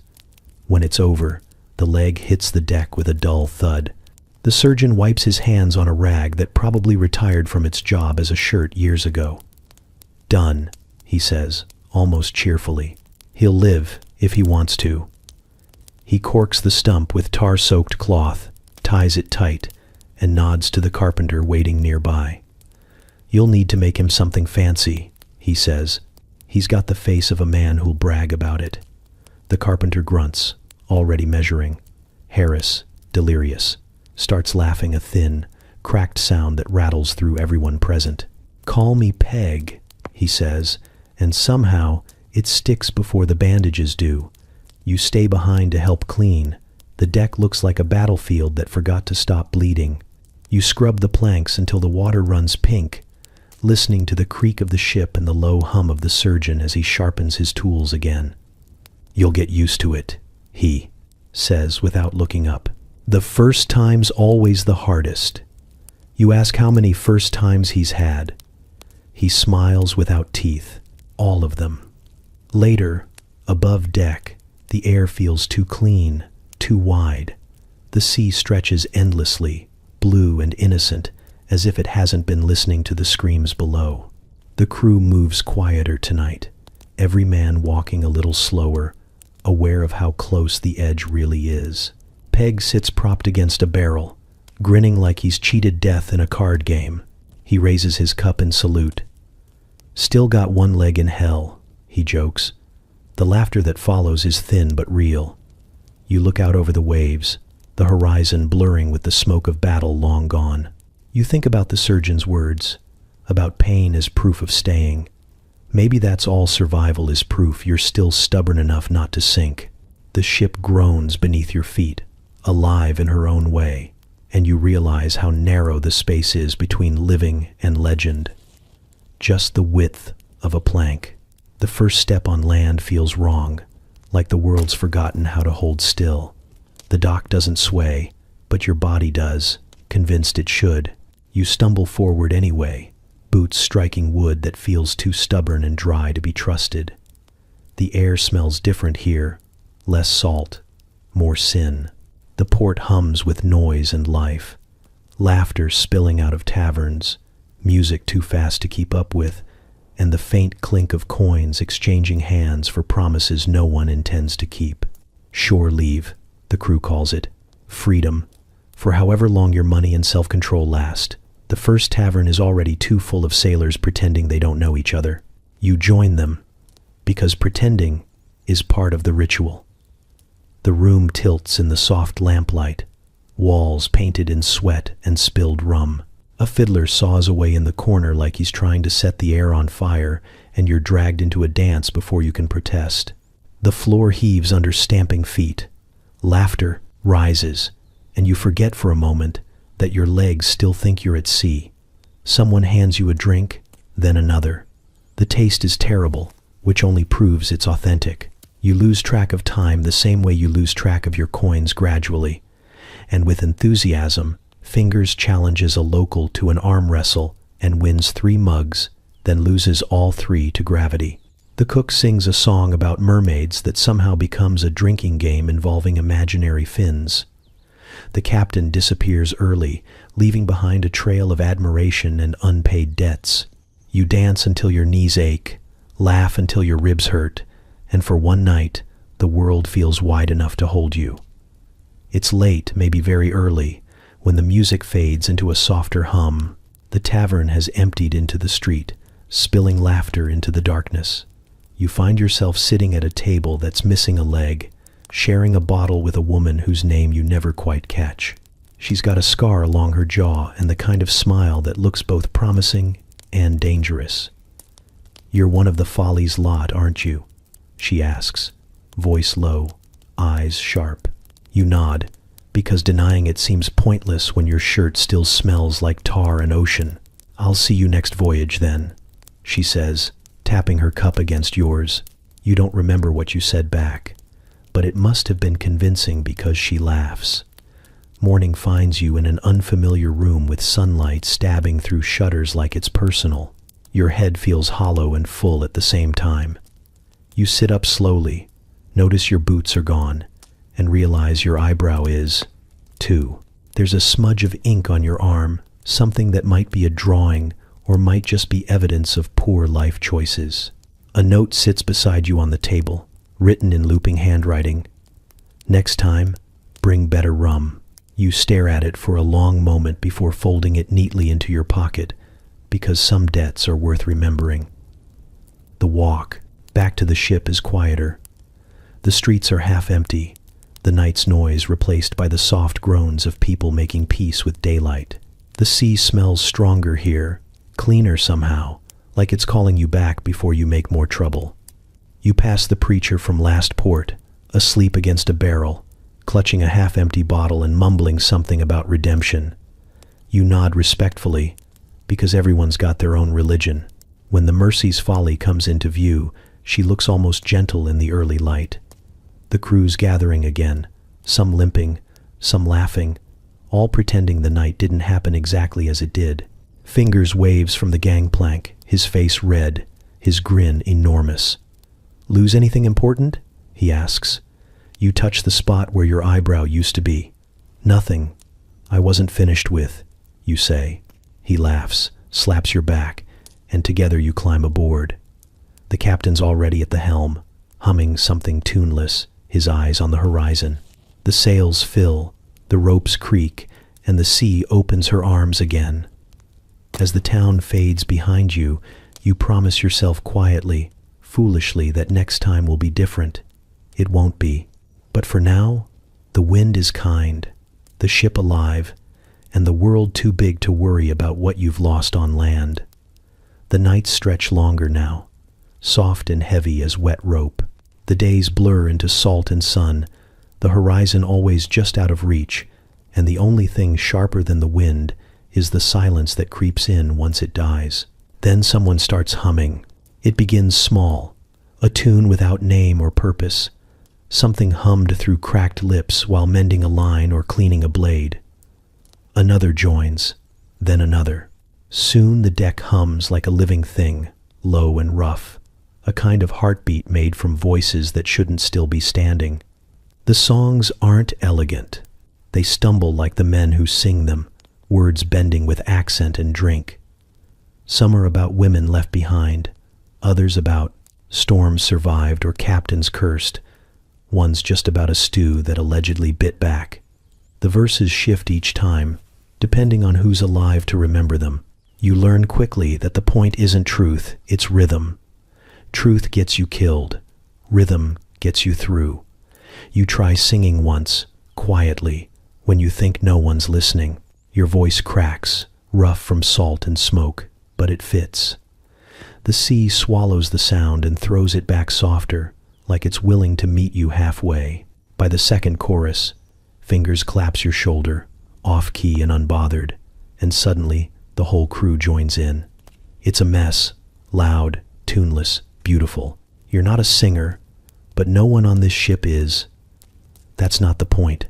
When it's over, the leg hits the deck with a dull thud. The surgeon wipes his hands on a rag that probably retired from its job as a shirt years ago. Done, he says, almost cheerfully. He'll live if he wants to. He corks the stump with tar-soaked cloth, ties it tight, and nods to the carpenter waiting nearby. You'll need to make him something fancy, he says. He's got the face of a man who'll brag about it. The carpenter grunts, already measuring. Harris, delirious, starts laughing a thin, cracked sound that rattles through everyone present. Call me Peg, he says, and somehow it sticks before the bandages do. You stay behind to help clean. The deck looks like a battlefield that forgot to stop bleeding. You scrub the planks until the water runs pink, listening to the creak of the ship and the low hum of the surgeon as he sharpens his tools again. You'll get used to it, he says without looking up. The first time's always the hardest. You ask how many first times he's had. He smiles without teeth, all of them. Later, above deck, the air feels too clean, too wide. The sea stretches endlessly, blue and innocent, as if it hasn't been listening to the screams below. The crew moves quieter tonight, every man walking a little slower, aware of how close the edge really is. Peg sits propped against a barrel, grinning like he's cheated death in a card game. He raises his cup in salute. Still got one leg in hell, he jokes. The laughter that follows is thin but real. You look out over the waves, the horizon blurring with the smoke of battle long gone. You think about the surgeon's words, about pain as proof of staying. Maybe that's all survival is proof you're still stubborn enough not to sink. The ship groans beneath your feet, alive in her own way, and you realize how narrow the space is between living and legend. Just the width of a plank. The first step on land feels wrong, like the world's forgotten how to hold still. The dock doesn't sway, but your body does, convinced it should. You stumble forward anyway, boots striking wood that feels too stubborn and dry to be trusted. The air smells different here, less salt, more sin. The port hums with noise and life, laughter spilling out of taverns, music too fast to keep up with, and the faint clink of coins exchanging hands for promises no one intends to keep. Shore leave, the crew calls it, freedom, for however long your money and self-control last. The first tavern is already too full of sailors pretending they don't know each other. You join them, because pretending is part of the ritual. The room tilts in the soft lamplight, walls painted in sweat and spilled rum. A fiddler saws away in the corner like he's trying to set the air on fire, and you're dragged into a dance before you can protest. The floor heaves under stamping feet. Laughter rises, and you forget for a moment that your legs still think you're at sea. Someone hands you a drink, then another. The taste is terrible, which only proves it's authentic. You lose track of time the same way you lose track of your coins gradually, and with enthusiasm, Fingers challenges a local to an arm wrestle and wins 3 mugs, then loses all 3 to gravity. The cook sings a song about mermaids that somehow becomes a drinking game involving imaginary fins. The captain disappears early, leaving behind a trail of admiration and unpaid debts. You dance until your knees ache, laugh until your ribs hurt, and for one night, the world feels wide enough to hold you. It's late, maybe very early, when the music fades into a softer hum. The tavern has emptied into the street, spilling laughter into the darkness. You find yourself sitting at a table that's missing a leg, sharing a bottle with a woman whose name you never quite catch. She's got a scar along her jaw and the kind of smile that looks both promising and dangerous. "You're one of the Follies lot, aren't you?" she asks, voice low, eyes sharp. You nod, because denying it seems pointless when your shirt still smells like tar and ocean. "I'll see you next voyage then," she says, tapping her cup against yours. You don't remember what you said back, but it must have been convincing because she laughs. Morning finds you in an unfamiliar room with sunlight stabbing through shutters like it's personal. Your head feels hollow and full at the same time. You sit up slowly, notice your boots are gone, and realize your eyebrow is, too. There's a smudge of ink on your arm, something that might be a drawing or might just be evidence of poor life choices. A note sits beside you on the table, written in looping handwriting. "Next time, bring better rum." You stare at it for a long moment before folding it neatly into your pocket, because some debts are worth remembering. The walk back to the ship is quieter. The streets are half empty, the night's noise replaced by the soft groans of people making peace with daylight. The sea smells stronger here, cleaner somehow, like it's calling you back before you make more trouble. You pass the preacher from last port, asleep against a barrel, clutching a half-empty bottle and mumbling something about redemption. You nod respectfully, because everyone's got their own religion. When the Mercy's Folly comes into view, she looks almost gentle in the early light. The crew's gathering again, some limping, some laughing, all pretending the night didn't happen exactly as it did. Fingers waves from the gangplank, his face red, his grin enormous. "Lose anything important?" he asks. You touch the spot where your eyebrow used to be. "Nothing. I wasn't finished with," you say. He laughs, slaps your back, and together you climb aboard. The captain's already at the helm, humming something tuneless, his eyes on the horizon. The sails fill, the ropes creak, and the sea opens her arms again. As the town fades behind you, you promise yourself quietly, foolishly, that next time will be different. It won't be. But for now, the wind is kind, the ship alive, and the world too big to worry about what you've lost on land. The nights stretch longer now, soft and heavy as wet rope. The days blur into salt and sun, the horizon always just out of reach, and the only thing sharper than the wind is the silence that creeps in once it dies. Then someone starts humming. It begins small, a tune without name or purpose, something hummed through cracked lips while mending a line or cleaning a blade. Another joins, then another. Soon the deck hums like a living thing, low and rough, a kind of heartbeat made from voices that shouldn't still be standing. The songs aren't elegant. They stumble like the men who sing them, words bending with accent and drink. Some are about women left behind, others about storms survived or captains cursed. One's just about a stew that allegedly bit back. The verses shift each time, depending on who's alive to remember them. You learn quickly that the point isn't truth, it's rhythm. Truth gets you killed. Rhythm gets you through. You try singing once, quietly, when you think no one's listening. Your voice cracks, rough from salt and smoke, but it fits. The sea swallows the sound and throws it back softer, like it's willing to meet you halfway. By the second chorus, fingers claps your shoulder, off-key and unbothered, and suddenly the whole crew joins in. It's a mess, loud, tuneless, beautiful. You're not a singer, but no one on this ship is. That's not the point.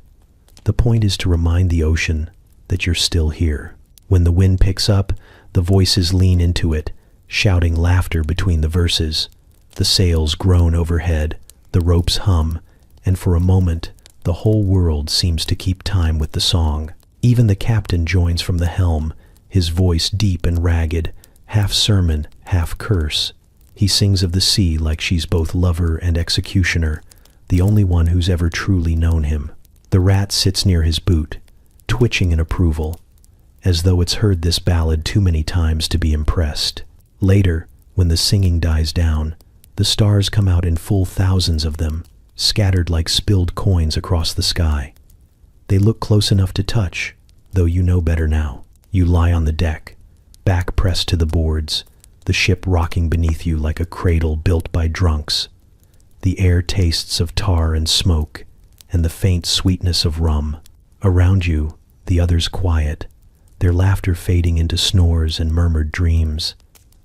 The point is to remind the ocean that you're still here. When the wind picks up, the voices lean into it, shouting laughter between the verses. The sails groan overhead, the ropes hum, and for a moment, the whole world seems to keep time with the song. Even the captain joins from the helm, his voice deep and ragged, half sermon, half curse. He sings of the sea like she's both lover and executioner, the only one who's ever truly known him. The rat sits near his boot, twitching in approval, as though it's heard this ballad too many times to be impressed. Later, when the singing dies down, the stars come out in full thousands of them, scattered like spilled coins across the sky. They look close enough to touch, though you know better now. You lie on the deck, back pressed to the boards, the ship rocking beneath you like a cradle built by drunks. The air tastes of tar and smoke, and the faint sweetness of rum. Around you, the others quiet, their laughter fading into snores and murmured dreams.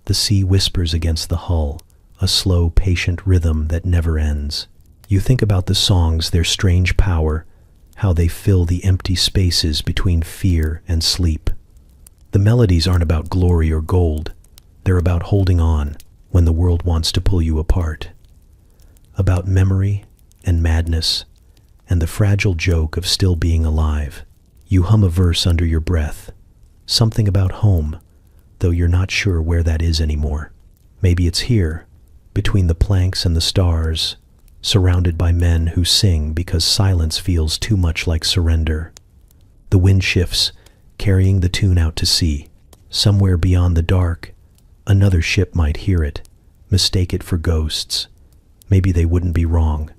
The sea whispers against the hull, a slow, patient rhythm that never ends. You think about the songs, their strange power, how they fill the empty spaces between fear and sleep. The melodies aren't about glory or gold. They're about holding on when the world wants to pull you apart. About memory and madness and the fragile joke of still being alive. You hum a verse under your breath, something about home, though you're not sure where that is anymore. Maybe it's here, between the planks and the stars, surrounded by men who sing because silence feels too much like surrender. The wind shifts, carrying the tune out to sea. Somewhere beyond the dark, another ship might hear it, mistake it for ghosts. Maybe they wouldn't be wrong.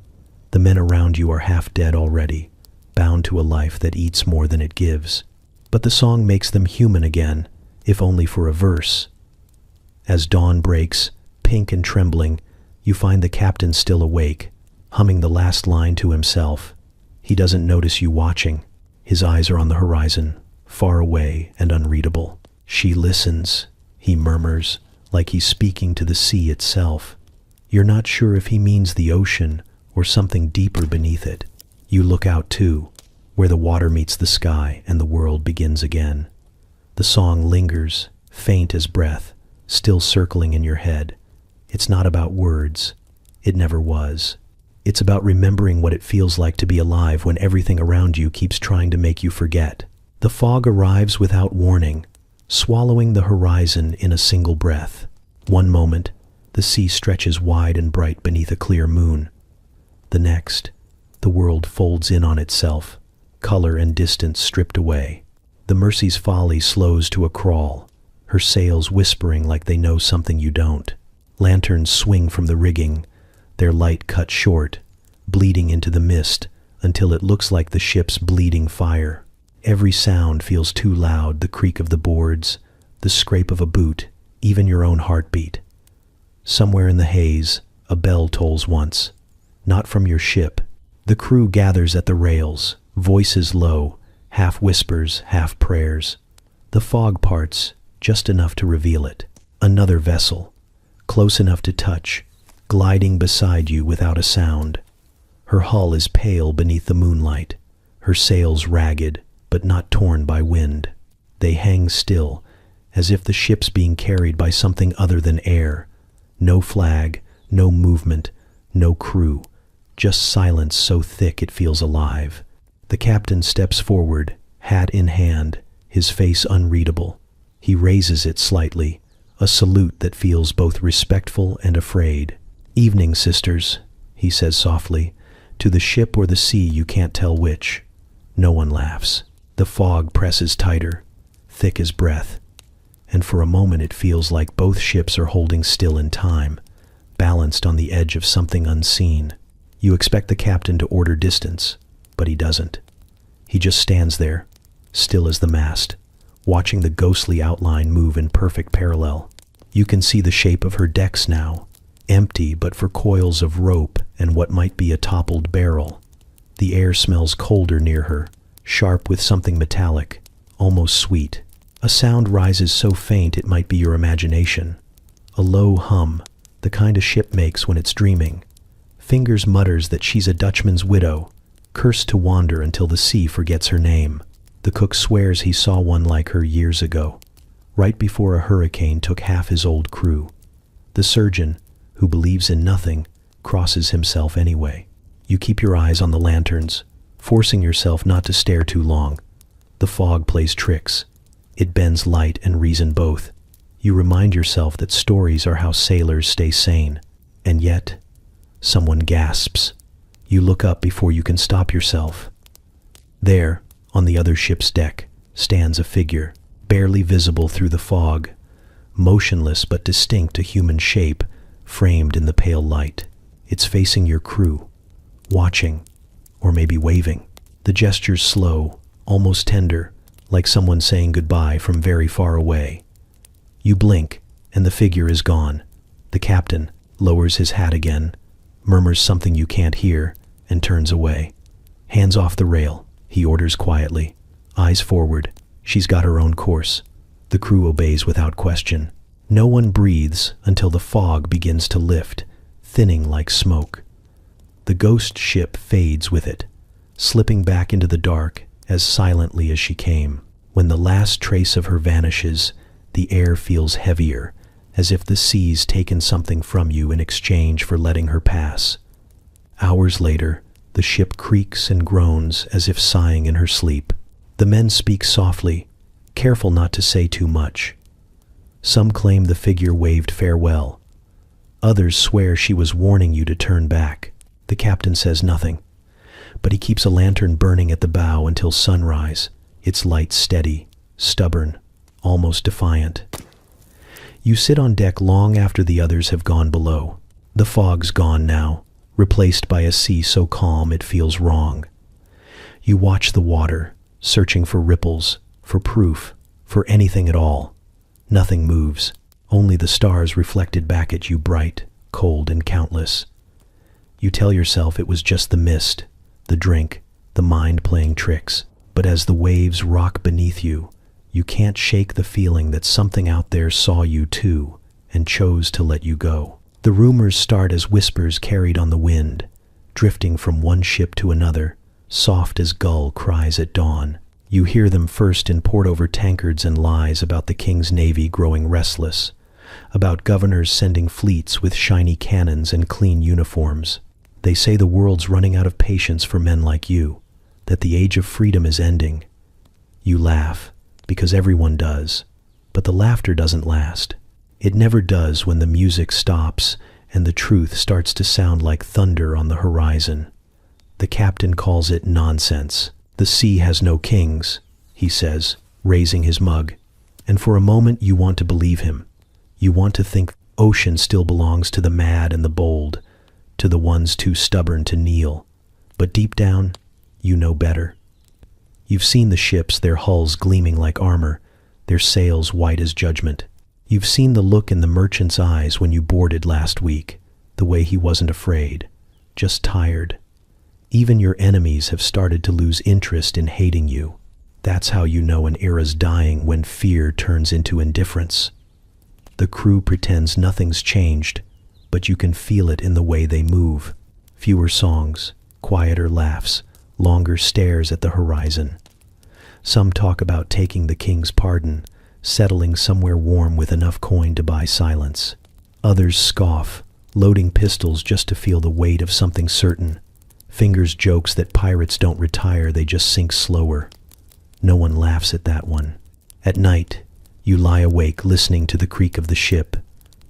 The men around you are half dead already, bound to a life that eats more than it gives. But the song makes them human again, if only for a verse. As dawn breaks, pink and trembling, you find the captain still awake, humming the last line to himself. He doesn't notice you watching. His eyes are on the horizon, far away and unreadable. She listens, he murmurs, like he's speaking to the sea itself. You're not sure if he means the ocean or something deeper beneath it. You look out too, where the water meets the sky and the world begins again. The song lingers, faint as breath, still circling in your head. It's not about words. It never was. It's about remembering what it feels like to be alive when everything around you keeps trying to make you forget. The fog arrives without warning, swallowing the horizon in a single breath. One moment, the sea stretches wide and bright beneath a clear moon. The next, the world folds in on itself, color and distance stripped away. The Mercy's Folly slows to a crawl, her sails whispering like they know something you don't. Lanterns swing from the rigging, their light cut short, bleeding into the mist until it looks like the ship's bleeding fire. Every sound feels too loud, the creak of the boards, the scrape of a boot, even your own heartbeat. Somewhere in the haze, a bell tolls once, not from your ship. The crew gathers at the rails, voices low, half whispers, half prayers. The fog parts, just enough to reveal it. Another vessel, close enough to touch, gliding beside you without a sound. Her hull is pale beneath the moonlight, her sails ragged, but not torn by wind. They hang still, as if the ship's being carried by something other than air. No flag, no movement, no crew, just silence so thick it feels alive. The captain steps forward, hat in hand, his face unreadable. He raises it slightly, a salute that feels both respectful and afraid. "Evening, sisters," he says softly. "To the ship or the sea, you can't tell which." No one laughs. The fog presses tighter, thick as breath, and for a moment it feels like both ships are holding still in time, balanced on the edge of something unseen. You expect the captain to order distance, but he doesn't. He just stands there, still as the mast, watching the ghostly outline move in perfect parallel. You can see the shape of her decks now, empty but for coils of rope and what might be a toppled barrel. The air smells colder near her, sharp with something metallic, almost sweet. A sound rises so faint it might be your imagination. A low hum, the kind a ship makes when it's dreaming. Fingers mutters that she's a Dutchman's widow, cursed to wander until the sea forgets her name. The cook swears he saw one like her years ago, right before a hurricane took half his old crew. The surgeon, who believes in nothing, crosses himself anyway. You keep your eyes on the lanterns, forcing yourself not to stare too long. The fog plays tricks. It bends light and reason both. You remind yourself that stories are how sailors stay sane. And yet, someone gasps. You look up before you can stop yourself. There, on the other ship's deck, stands a figure, barely visible through the fog, motionless but distinct, a human shape, framed in the pale light. It's facing your crew, watching, or maybe waving. The gesture's slow, almost tender, like someone saying goodbye from very far away. You blink, and the figure is gone. The captain lowers his hat again, murmurs something you can't hear, and turns away. "Hands off the rail," he orders quietly. Eyes forward. She's got her own course. The crew obeys without question. No one breathes until the fog begins to lift, thinning like smoke. The ghost ship fades with it, slipping back into the dark as silently as she came. When the last trace of her vanishes, the air feels heavier, as if the sea's taken something from you in exchange for letting her pass. Hours later, the ship creaks and groans as if sighing in her sleep. The men speak softly, careful not to say too much. Some claim the figure waved farewell. Others swear she was warning you to turn back. The captain says nothing, but he keeps a lantern burning at the bow until sunrise, its light steady, stubborn, almost defiant. You sit on deck long after the others have gone below. The fog's gone now, replaced by a sea so calm it feels wrong. You watch the water, searching for ripples, for proof, for anything at all. Nothing moves, only the stars reflected back at you, bright, cold, and countless. You tell yourself it was just the mist, the drink, the mind playing tricks. But as the waves rock beneath you, you can't shake the feeling that something out there saw you too and chose to let you go. The rumors start as whispers carried on the wind, drifting from one ship to another, soft as gull cries at dawn. You hear them first in port over tankards and lies about the king's navy growing restless, about governors sending fleets with shiny cannons and clean uniforms. They say the world's running out of patience for men like you, that the age of freedom is ending. You laugh, because everyone does, but the laughter doesn't last. It never does when the music stops and the truth starts to sound like thunder on the horizon. The captain calls it nonsense. The sea has no kings, he says, raising his mug, and for a moment you want to believe him. You want to think ocean still belongs to the mad and the bold, to the ones too stubborn to kneel. But deep down, you know better. You've seen the ships, their hulls gleaming like armor, their sails white as judgment. You've seen the look in the merchant's eyes when you boarded last week, the way he wasn't afraid, just tired. Even your enemies have started to lose interest in hating you. That's how you know an era's dying, when fear turns into indifference. The crew pretends nothing's changed, but you can feel it in the way they move. Fewer songs, quieter laughs, longer stares at the horizon. Some talk about taking the king's pardon, settling somewhere warm with enough coin to buy silence. Others scoff, loading pistols just to feel the weight of something certain. Fingers jokes that pirates don't retire, they just sink slower. No one laughs at that one. At night, you lie awake listening to the creak of the ship,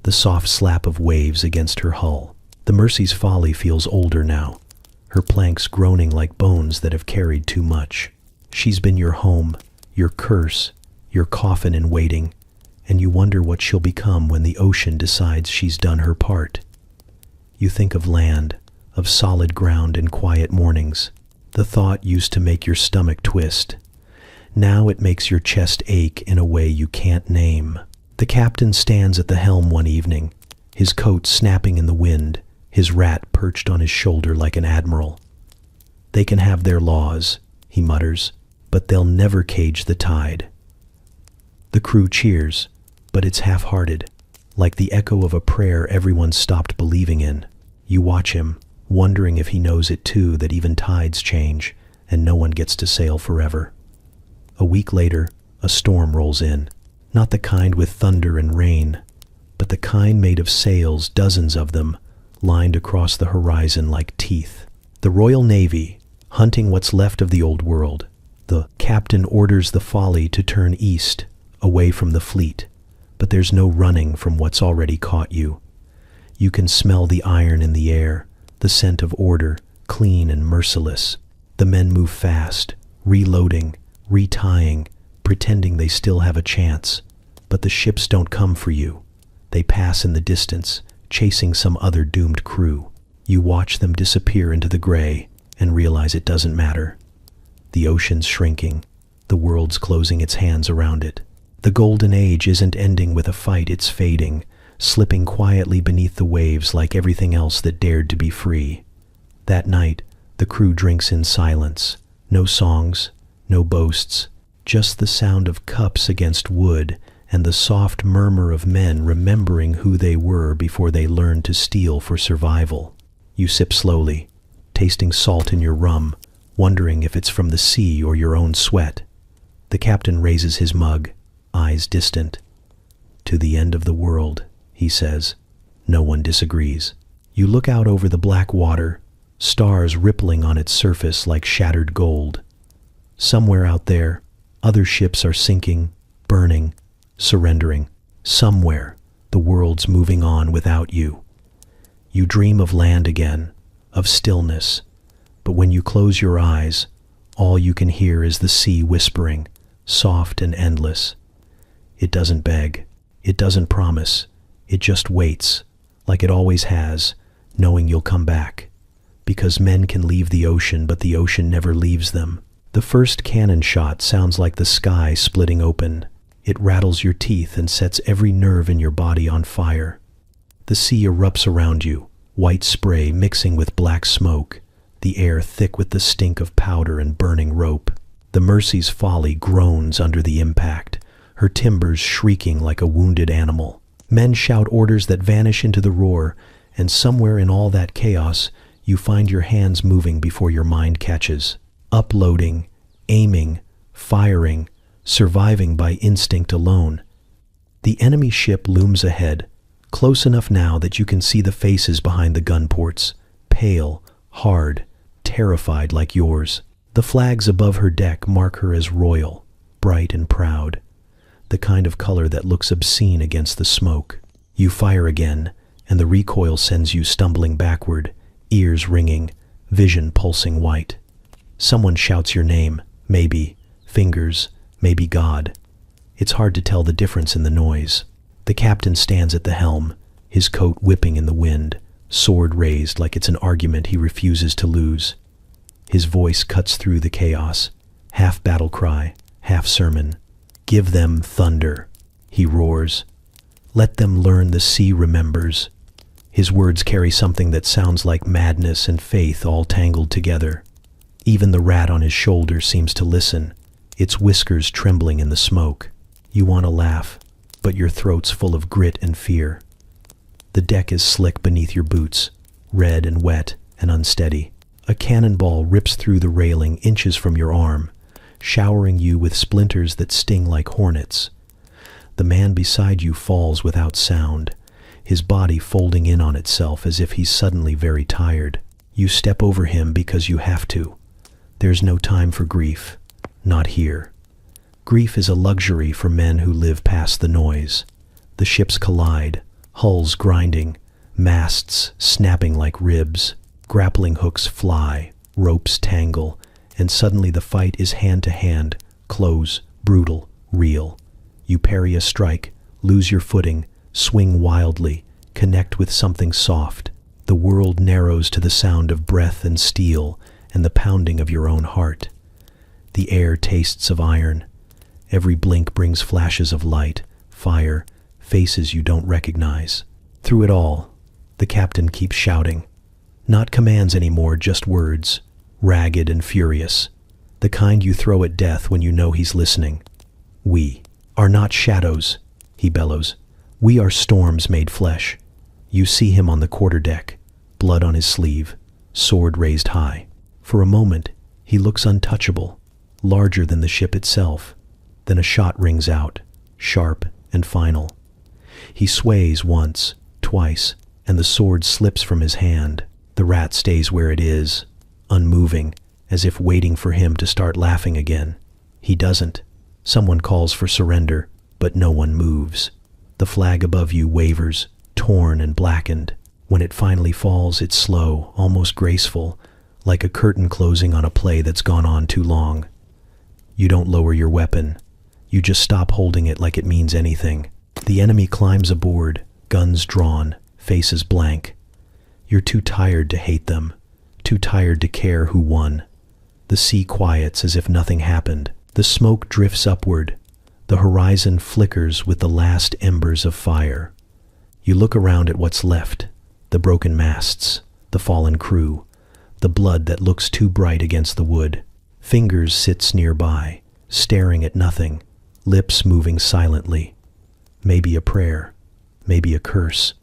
the soft slap of waves against her hull. The Mercy's Folly feels older now, her planks groaning like bones that have carried too much. She's been your home, your curse, your coffin in waiting, and you wonder what she'll become when the ocean decides she's done her part. You think of land, of solid ground and quiet mornings. The thought used to make your stomach twist. Now it makes your chest ache in a way you can't name. The captain stands at the helm one evening, his coat snapping in the wind, his rat perched on his shoulder like an admiral. They can have their laws, he mutters, but they'll never cage the tide. The crew cheers, but it's half-hearted, like the echo of a prayer everyone stopped believing in. You watch him, wondering if he knows it too, that even tides change, and no one gets to sail forever. A week later, a storm rolls in, not the kind with thunder and rain, but the kind made of sails, dozens of them, lined across the horizon like teeth. The Royal Navy, hunting what's left of the old world. The captain orders the Folly to turn east, away from the fleet, but there's no running from what's already caught you. You can smell the iron in the air, the scent of order, clean and merciless. The men move fast, reloading, retying, pretending they still have a chance. But the ships don't come for you. They pass in the distance, chasing some other doomed crew. You watch them disappear into the gray and realize it doesn't matter. The ocean's shrinking, the world's closing its hands around it. The golden age isn't ending with a fight, it's fading, slipping quietly beneath the waves like everything else that dared to be free. That night, the crew drinks in silence. No songs, no boasts, just the sound of cups against wood and the soft murmur of men remembering who they were before they learned to steal for survival. You sip slowly, tasting salt in your rum, wondering if it's from the sea or your own sweat. The captain raises his mug, eyes distant. To the end of the world, he says. No one disagrees. You look out over the black water, stars rippling on its surface like shattered gold. Somewhere out there, other ships are sinking, burning, surrendering. Somewhere, the world's moving on without you. You dream of land again, of stillness, but when you close your eyes, all you can hear is the sea whispering, soft and endless. It doesn't beg, it doesn't promise, it just waits, like it always has, knowing you'll come back. Because men can leave the ocean, but the ocean never leaves them. The first cannon shot sounds like the sky splitting open. It rattles your teeth and sets every nerve in your body on fire. The sea erupts around you, white spray mixing with black smoke, the air thick with the stink of powder and burning rope. The Mercy's Folly groans under the impact, her timbers shrieking like a wounded animal. Men shout orders that vanish into the roar, and somewhere in all that chaos, you find your hands moving before your mind catches. Uploading, aiming, firing, surviving by instinct alone. The enemy ship looms ahead, close enough now that you can see the faces behind the gun ports, pale, hard, terrified like yours. The flags above her deck mark her as royal, bright and proud, the kind of color that looks obscene against the smoke. You fire again, and the recoil sends you stumbling backward, ears ringing, vision pulsing white. Someone shouts your name, maybe, Fingers, maybe God. It's hard to tell the difference in the noise. The captain stands at the helm, his coat whipping in the wind, sword raised like it's an argument he refuses to lose. His voice cuts through the chaos, half battle cry, half sermon. Give them thunder, he roars. Let them learn the sea remembers. His words carry something that sounds like madness and faith all tangled together. Even the rat on his shoulder seems to listen, its whiskers trembling in the smoke. You want to laugh, but your throat's full of grit and fear. The deck is slick beneath your boots, red and wet and unsteady. A cannonball rips through the railing inches from your arm, showering you with splinters that sting like hornets. The man beside you falls without sound, his body folding in on itself as if he's suddenly very tired. You step over him because you have to. There's no time for grief. Not here. Grief is a luxury for men who live past the noise. The ships collide, hulls grinding, masts snapping like ribs. Grappling hooks fly, ropes tangle, and suddenly the fight is hand to hand, close, brutal, real. You parry a strike, lose your footing, swing wildly, connect with something soft. The world narrows to the sound of breath and steel and the pounding of your own heart. The air tastes of iron. Every blink brings flashes of light, fire, faces you don't recognize. Through it all, the captain keeps shouting. Not commands anymore, just words, ragged and furious, the kind you throw at death when you know he's listening. We are not shadows, he bellows. We are storms made flesh. You see him on the quarterdeck, blood on his sleeve, sword raised high. For a moment, he looks untouchable, larger than the ship itself. Then a shot rings out, sharp and final. He sways once, twice, and the sword slips from his hand. The rat stays where it is, unmoving, as if waiting for him to start laughing again. He doesn't. Someone calls for surrender, but no one moves. The flag above you wavers, torn and blackened. When it finally falls, it's slow, almost graceful, like a curtain closing on a play that's gone on too long. You don't lower your weapon. You just stop holding it like it means anything. The enemy climbs aboard, guns drawn, faces blank. You're too tired to hate them, too tired to care who won. The sea quiets as if nothing happened. The smoke drifts upward. The horizon flickers with the last embers of fire. You look around at what's left, the broken masts, the fallen crew, the blood that looks too bright against the wood. Fingers sits nearby, staring at nothing, lips moving silently. Maybe a prayer, maybe a curse.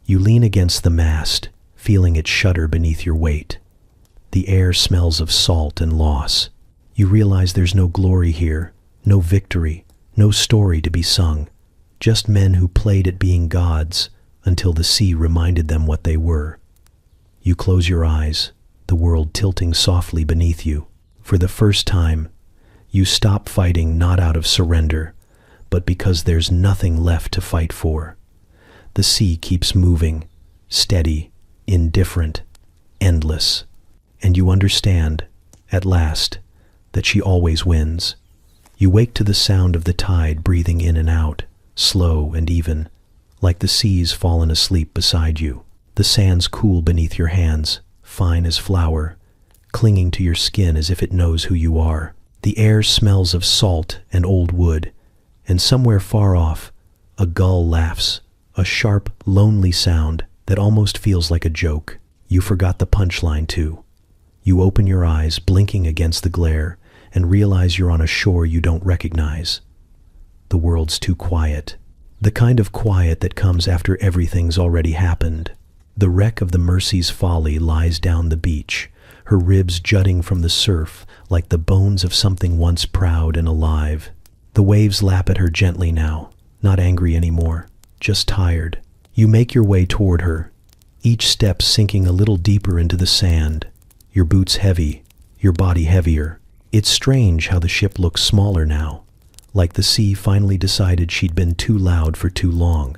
You lean against the mast, feeling it shudder beneath your weight. The air smells of salt and loss. You realize there's no glory here, no victory, no story to be sung. Just men who played at being gods until the sea reminded them what they were. You close your eyes, the world tilting softly beneath you. For the first time, you stop fighting not out of surrender, but because there's nothing left to fight for. The sea keeps moving, steady, indifferent, endless. And you understand, at last, that she always wins. You wake to the sound of the tide breathing in and out, slow and even, like the sea's fallen asleep beside you. The sands cool beneath your hands, fine as flour, clinging to your skin as if it knows who you are. The air smells of salt and old wood, and somewhere far off, a gull laughs, a sharp, lonely sound that almost feels like a joke. You forgot the punchline too. You open your eyes, blinking against the glare, and realize you're on a shore you don't recognize. The world's too quiet. The kind of quiet that comes after everything's already happened. The wreck of the Mercy's Folly lies down the beach, her ribs jutting from the surf like the bones of something once proud and alive. The waves lap at her gently now, not angry anymore, just tired. You make your way toward her, each step sinking a little deeper into the sand, your boots heavy, your body heavier. It's strange how the ship looks smaller now, like the sea finally decided she'd been too loud for too long.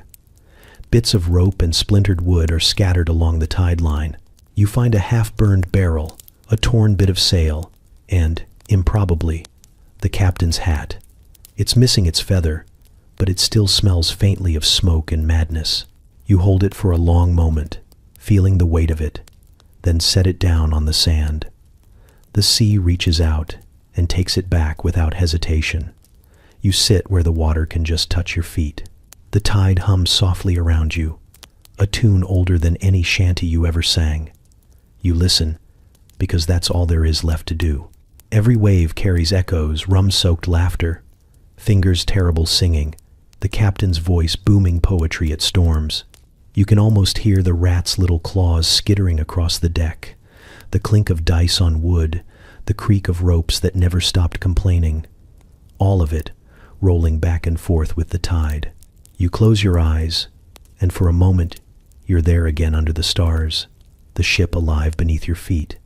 Bits of rope and splintered wood are scattered along the tide line. You find a half-burned barrel, a torn bit of sail, and, improbably, the captain's hat. It's missing its feather, but it still smells faintly of smoke and madness. You hold it for a long moment, feeling the weight of it, then set it down on the sand. The sea reaches out and takes it back without hesitation. You sit where the water can just touch your feet. The tide hums softly around you, a tune older than any shanty you ever sang. You listen, because that's all there is left to do. Every wave carries echoes, rum-soaked laughter, fingers terrible singing, the captain's voice booming poetry at storms. You can almost hear the rat's little claws skittering across the deck, the clink of dice on wood, the creak of ropes that never stopped complaining. All of it rolling back and forth with the tide. You close your eyes, and for a moment, you're there again under the stars, the ship alive beneath your feet,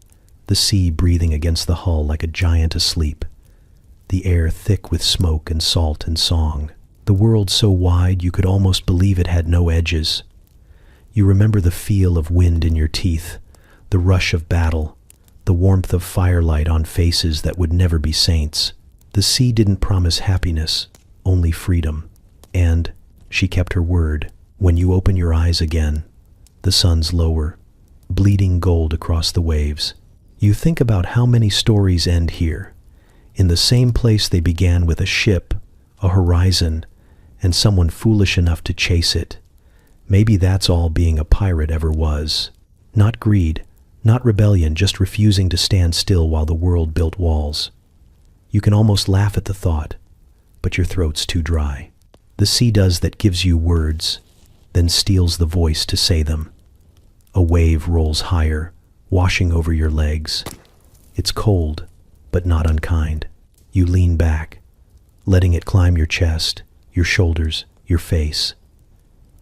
the sea breathing against the hull like a giant asleep, the air thick with smoke and salt and song, the world so wide you could almost believe it had no edges. You remember the feel of wind in your teeth, the rush of battle, the warmth of firelight on faces that would never be saints. The sea didn't promise happiness, only freedom. And she kept her word. When you open your eyes again, the sun's lower, bleeding gold across the waves. You think about how many stories end here, in the same place they began, with a ship, a horizon, and someone foolish enough to chase it. Maybe that's all being a pirate ever was. Not greed, not rebellion, just refusing to stand still while the world built walls. You can almost laugh at the thought, but your throat's too dry. The sea does that, gives you words, then steals the voice to say them. A wave rolls higher, washing over your legs. It's cold, but not unkind. You lean back, letting it climb your chest, your shoulders, your face.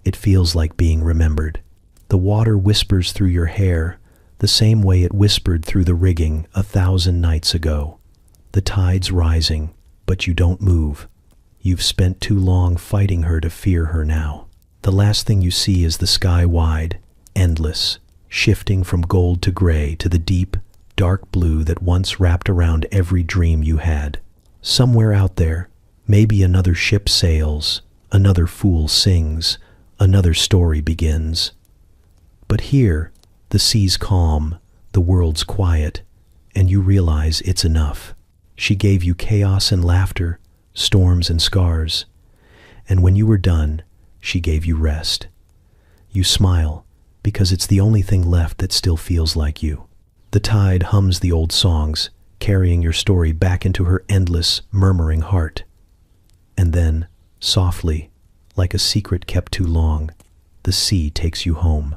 It feels like being remembered. The water whispers through your hair, the same way it whispered through the rigging 1,000 nights ago. The tide's rising, but you don't move. You've spent too long fighting her to fear her now. The last thing you see is the sky wide, endless, shifting from gold to gray to the deep, dark blue that once wrapped around every dream you had. Somewhere out there, maybe another ship sails, another fool sings, another story begins. But here, the sea's calm, the world's quiet, and you realize it's enough. She gave you chaos and laughter, storms and scars, and when you were done, she gave you rest. You smile, because it's the only thing left that still feels like you. The tide hums the old songs, carrying your story back into her endless, murmuring heart. And then, softly, like a secret kept too long, the sea takes you home.